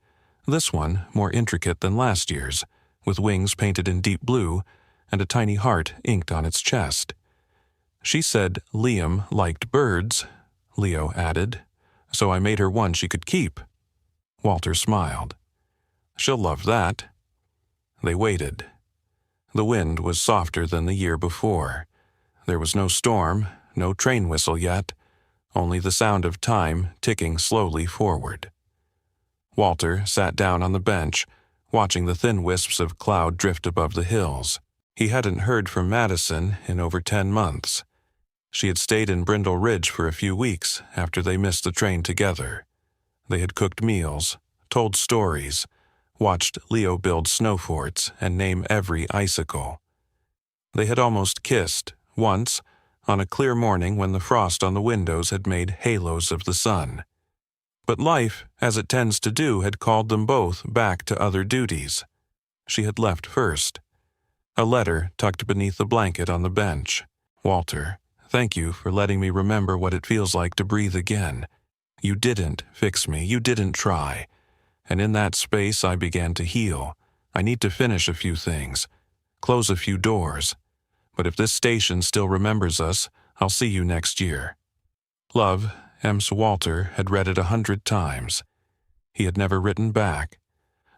this one more intricate than last year's, with wings painted in deep blue and a tiny heart inked on its chest. "She said Liam liked birds," Leo added, "so I made her one she could keep." Walter smiled. "She'll love that." They waited. The wind was softer than the year before. There was no storm, no train whistle yet, only the sound of time ticking slowly forward. Walter sat down on the bench, watching the thin wisps of cloud drift above the hills. He hadn't heard from Madison in over 10 months. She had stayed in Brindle Ridge for a few weeks after they missed the train together. They had cooked meals, told stories, watched Leo build snow forts and name every icicle. They had almost kissed, once, on a clear morning when the frost on the windows had made halos of the sun. But life, as it tends to do, had called them both back to other duties. She had left first. A letter tucked beneath the blanket on the bench. "Walter, thank you for letting me remember what it feels like to breathe again. You didn't fix me, you didn't try. And in that space I began to heal. I need to finish a few things, close a few doors. But if this station still remembers us, I'll see you next year." Love, Ems Walter had read it 100 times. He had never written back.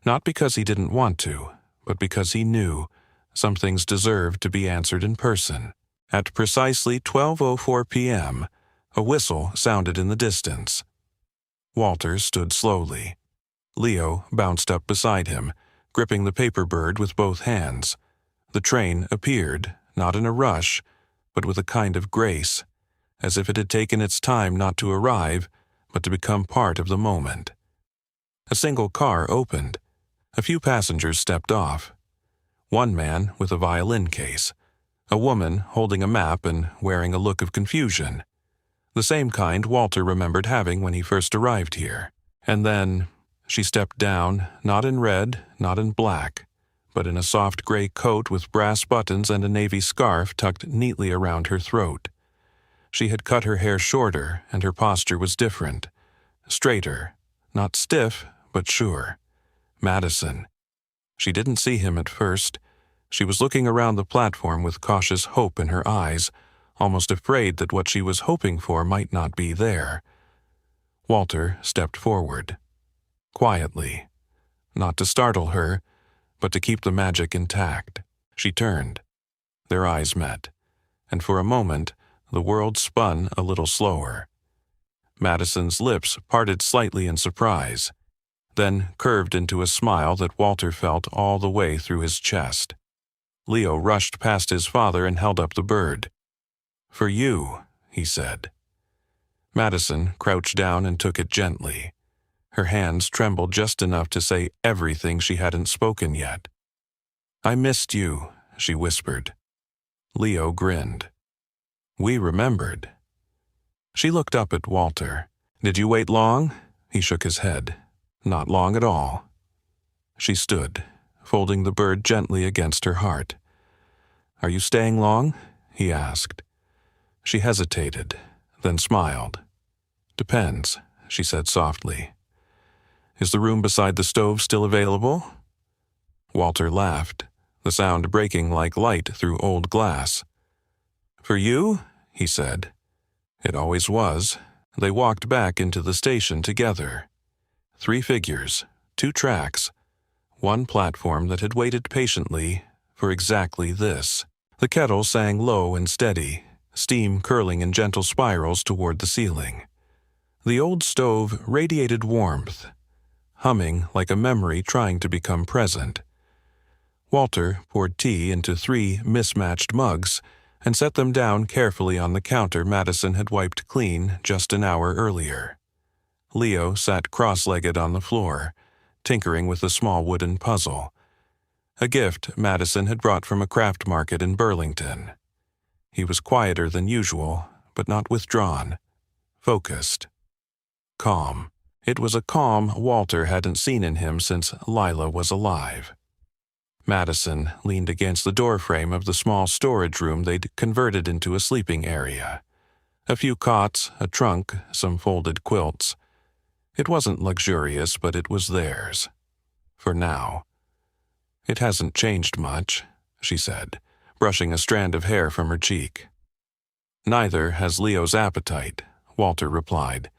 Not because he didn't want to, but because he knew, Some things deserve to be answered in person. At precisely 12:04 p.m., a whistle sounded in the distance. Walter stood slowly. Leo bounced up beside him, gripping the paper bird with both hands. The train appeared, not in a rush, but with a kind of grace, as if it had taken its time not to arrive, but to become part of the moment. A single car opened. A few passengers stepped off. One man with a violin case, a woman holding a map and wearing a look of confusion. The same kind Walter remembered having when he first arrived here. And then she stepped down, not in red, not in black, but in a soft gray coat with brass buttons and a navy scarf tucked neatly around her throat. She had cut her hair shorter, and her posture was different. Straighter, not stiff, but sure. Madison. She didn't see him at first. She was looking around the platform with cautious hope in her eyes, almost afraid that what she was hoping for might not be there. Walter stepped forward. Quietly. Not to startle her, but to keep the magic intact. She turned. Their eyes met, and for a moment the world spun a little slower. Madison's lips parted slightly in surprise, then curved into a smile that Walter felt all the way through his chest. Leo rushed past his father and held up the bird. "For you," he said. Madison crouched down and took it gently. Her hands trembled just enough to say everything she hadn't spoken yet. "I missed you," she whispered. Leo grinned. "We remembered." She looked up at Walter. "Did you wait long?" He shook his head. "Not long at all." She stood, folding the bird gently against her heart. "Are you staying long?" he asked. She hesitated, then smiled. "Depends," she said softly. "Is the room beside the stove still available?" Walter laughed, the sound breaking like light through old glass. "For you?" he said. It always was. They walked back into the station together. 3 figures, 2 tracks, 1 platform that had waited patiently for exactly this. The kettle sang low and steady, steam curling in gentle spirals toward the ceiling. The old stove radiated warmth, humming like a memory trying to become present. Walter poured tea into 3 mismatched mugs and set them down carefully on the counter Madison had wiped clean just an hour earlier. Leo sat cross-legged on the floor, tinkering with a small wooden puzzle, a gift Madison had brought from a craft market in Burlington. He was quieter than usual, but not withdrawn, focused, calm. It was a calm Walter hadn't seen in him since Lila was alive. Madison leaned against the doorframe of the small storage room they'd converted into a sleeping area. A few cots, a trunk, some folded quilts. It wasn't luxurious, but it was theirs. For now. "It hasn't changed much," she said, brushing a strand of hair from her cheek. "Neither has Leo's appetite," Walter replied.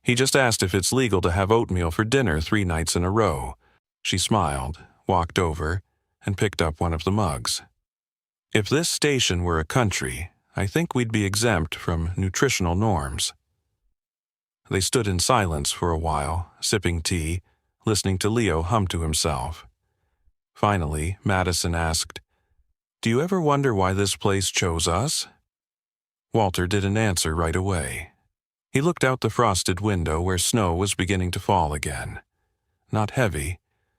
"He just asked if it's legal to have oatmeal for dinner 3 nights in a row." She smiled, walked over, and picked up one of the mugs. "If this station were a country, I think we'd be exempt from nutritional norms." They stood in silence for a while, sipping tea, listening to Leo hum to himself. Finally, Madison asked, "Do you ever wonder why this place chose us?" Walter didn't answer right away. He looked out the frosted window where snow was beginning to fall again. Not heavy,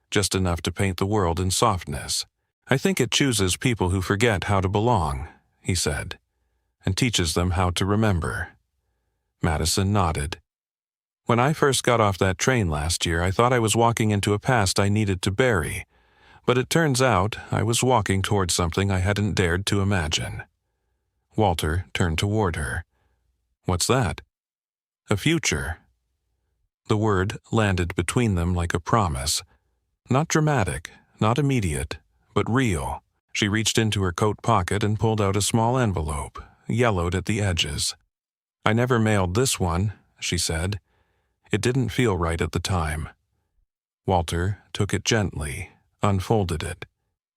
just enough to paint the world in softness. "I think it chooses people who forget how to belong," he said, "and teaches them how to remember." Madison nodded. "When I first got off that train last year, I thought I was walking into a past I needed to bury, but it turns out I was walking toward something I hadn't dared to imagine." Walter turned toward her. "What's that?" "A future." The word landed between them like a promise. Not dramatic, not immediate, but real. She reached into her coat pocket and pulled out a small envelope, yellowed at the edges. "I never mailed this one," she said. "It didn't feel right at the time." Walter took it gently, unfolded it.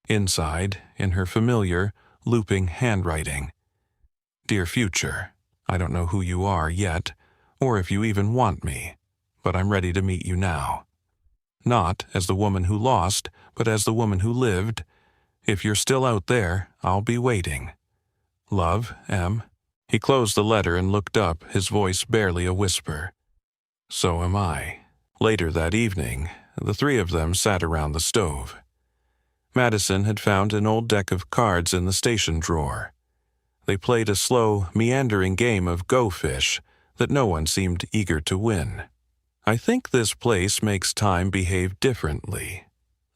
Inside, in her familiar, looping handwriting. Dear Future, I don't know who you are yet, or if you even want me, but I'm ready to meet you now. Not as the woman who lost, but as the woman who lived. If you're still out there, I'll be waiting. Love, M. He closed the letter and looked up, his voice barely a whisper. So am I. Later that evening, the three of them sat around the stove. Madison had found an old deck of cards in the station drawer. They played a slow, meandering game of Go Fish that no one seemed eager to win. I think this place makes time behave differently,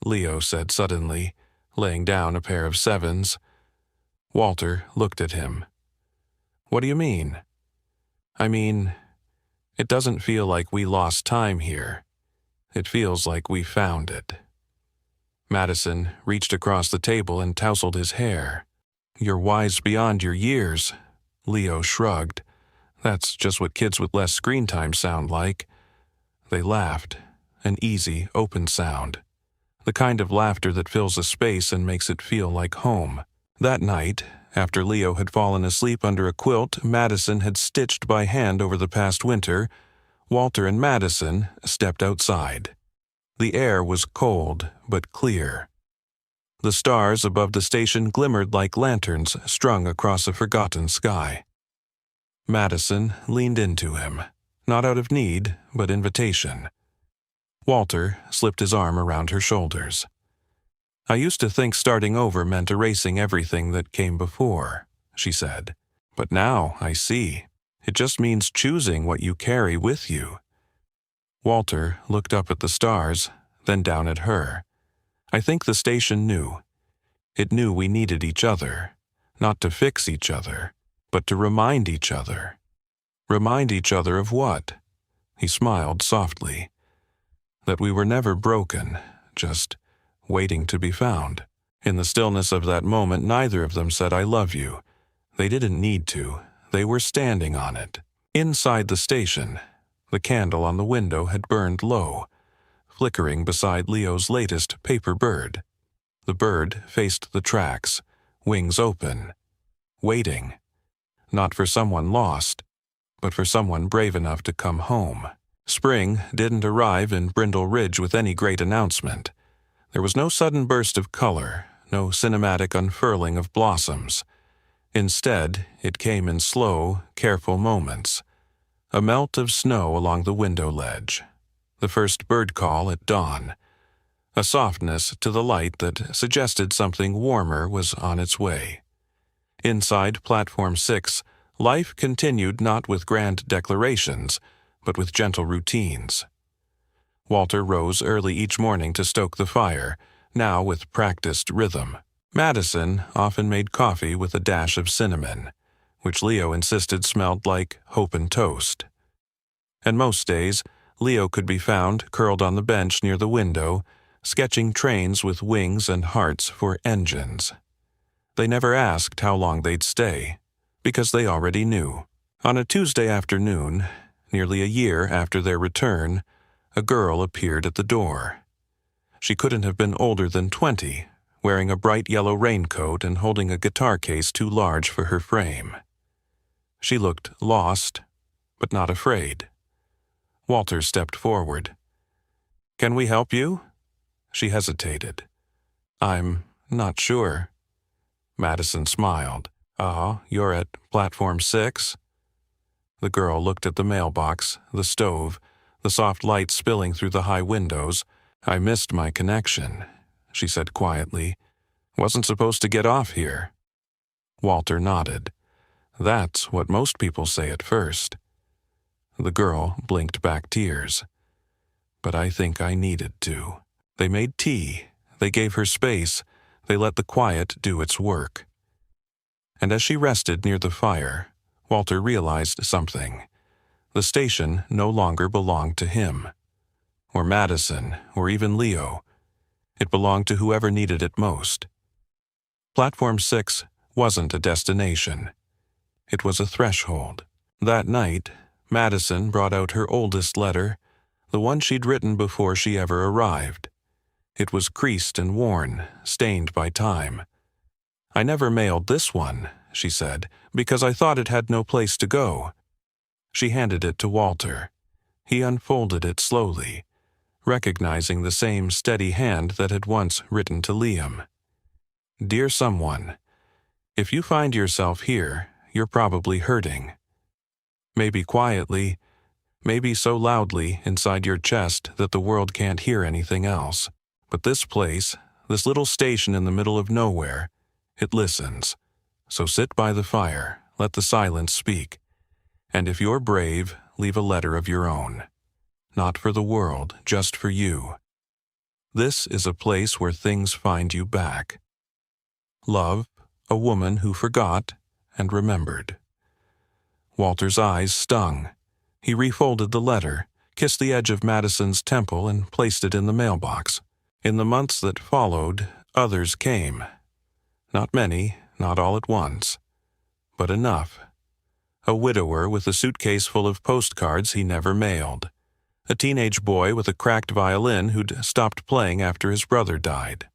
Leo said suddenly, laying down a pair of sevens. Walter looked at him. What do you mean? I mean, it doesn't feel like we lost time here. It feels like we found it. Madison reached across the table and tousled his hair. You're wise beyond your years. Leo shrugged. That's just what kids with less screen time sound like. They laughed, an easy, open sound. The kind of laughter that fills a space and makes it feel like home. That night, after Leo had fallen asleep under a quilt Madison had stitched by hand over the past winter, Walter and Madison stepped outside. The air was cold but clear. The stars above the station glimmered like lanterns strung across a forgotten sky. Madison leaned into him, not out of need, but invitation. Walter slipped his arm around her shoulders. I used to think starting over meant erasing everything that came before, she said. But now I see. It just means choosing what you carry with you. Walter looked up at the stars, then down at her. I think the station knew. It knew we needed each other, not to fix each other, but to remind each other. Remind each other of what? He smiled softly. That we were never broken, just waiting to be found. In the stillness of that moment, neither of them said, I love you. They didn't need to. They were standing on it. Inside the station, the candle on the window had burned low, flickering beside Leo's latest paper bird. The bird faced the tracks, wings open, waiting. Not for someone lost, but for someone brave enough to come home. Spring didn't arrive in Brindle Ridge with any great announcement. There was no sudden burst of color, no cinematic unfurling of blossoms. Instead, it came in slow, careful moments. A melt of snow along the window ledge. The first bird call at dawn. A softness to the light that suggested something warmer was on its way. Inside Platform 6, life continued not with grand declarations, but with gentle routines. Walter rose early each morning to stoke the fire, now with practiced rhythm. Madison often made coffee with a dash of cinnamon, which Leo insisted smelled like hope and toast. And most days, Leo could be found curled on the bench near the window, sketching trains with wings and hearts for engines. They never asked how long they'd stay, because they already knew. On a Tuesday afternoon, nearly a year after their return, a girl appeared at the door. She couldn't have been older than 20, wearing a bright yellow raincoat and holding a guitar case too large for her frame. She looked lost, but not afraid. Walter stepped forward. Can we help you? She hesitated. I'm not sure. Madison smiled. You're at Platform 6? The girl looked at the mailbox, the stove, the soft light spilling through the high windows. I missed my connection, she said quietly. Wasn't supposed to get off here. Walter nodded. That's what most people say at first. The girl blinked back tears. But I think I needed to. They made tea. They gave her space. They let the quiet do its work. And as she rested near the fire, Walter realized something. The station no longer belonged to him, or Madison, or even Leo. It belonged to whoever needed it most. Platform 6 wasn't a destination. It was a threshold. That night, Madison brought out her oldest letter, the one she'd written before she ever arrived. It was creased and worn, stained by time. "I never mailed this one," she said, "because I thought it had no place to go." She handed it to Walter. He unfolded it slowly, recognizing the same steady hand that had once written to Liam. "Dear someone, if you find yourself here, you're probably hurting. Maybe quietly, maybe so loudly inside your chest that the world can't hear anything else. But this place, this little station in the middle of nowhere, it listens. So sit by the fire, let the silence speak. And if you're brave, leave a letter of your own. Not for the world, just for you. This is a place where things find you back. Love, a woman who forgot and remembered." Walter's eyes stung. He refolded the letter, kissed the edge of Madison's temple, and placed it in the mailbox. In the months that followed, others came. Not many, not all at once, but enough. A widower with a suitcase full of postcards he never mailed. A teenage boy with a cracked violin who'd stopped playing after his brother died.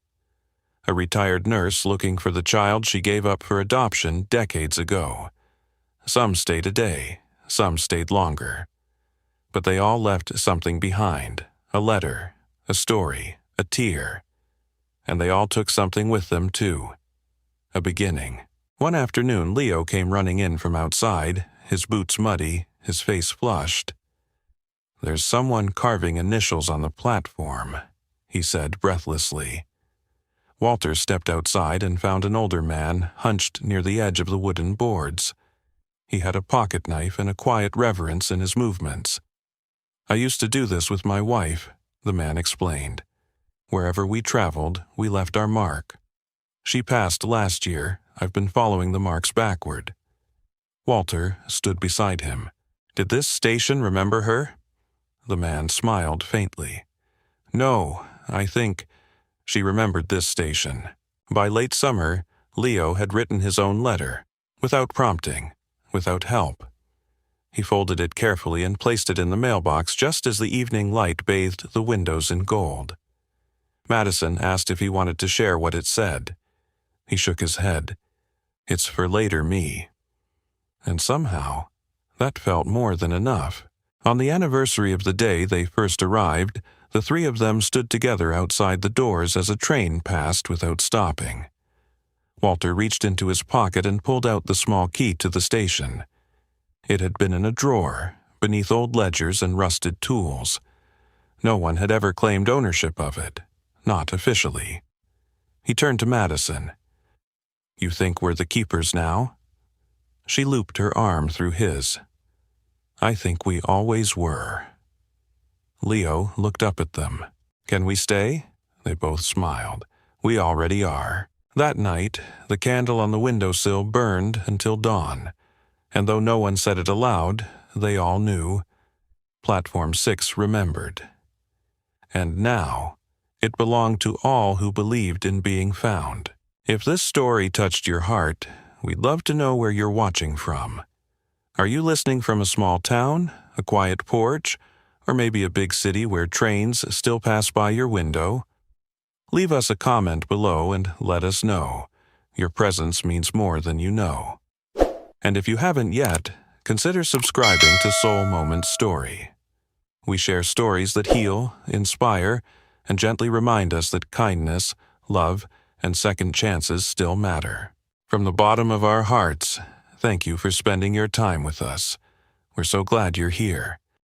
A retired nurse looking for the child she gave up for adoption decades ago. Some stayed a day, some stayed longer. But they all left something behind, a letter, a story, a tear. And they all took something with them, too. A beginning. One afternoon, Leo came running in from outside, his boots muddy, his face flushed. "There's someone carving initials on the platform," he said breathlessly. Walter stepped outside and found an older man hunched near the edge of the wooden boards. He had a pocket knife and a quiet reverence in his movements. "I used to do this with my wife," the man explained. "Wherever we traveled, we left our mark. She passed last year. I've been following the marks backward." Walter stood beside him. "Did this station remember her?" The man smiled faintly. "No, I think she remembered this station. By late summer, Leo had written his own letter, without prompting, without help. He folded it carefully and placed it in the mailbox just as the evening light bathed the windows in gold. Madison asked if he wanted to share what it said. He shook his head. "It's for later me." And somehow, that felt more than enough. On the anniversary of the day they first arrived, the three of them stood together outside the doors as a train passed without stopping. Walter reached into his pocket and pulled out the small key to the station. It had been in a drawer, beneath old ledgers and rusted tools. No one had ever claimed ownership of it, not officially. He turned to Madison. "You think we're the keepers now?" She looped her arm through his. "I think we always were." Leo looked up at them. "Can we stay?" They both smiled. "We already are." That night, the candle on the windowsill burned until dawn, and though no one said it aloud, they all knew. Platform 6 remembered. And now, it belonged to all who believed in being found. If this story touched your heart, we'd love to know where you're watching from. Are you listening from a small town, a quiet porch, or maybe a big city where trains still pass by your window? Leave us a comment below and let us know. Your presence means more than you know. And if you haven't yet, consider subscribing to Soul Moments Story. We share stories that heal, inspire, and gently remind us that kindness, love, and second chances still matter. From the bottom of our hearts, thank you for spending your time with us. We're so glad you're here.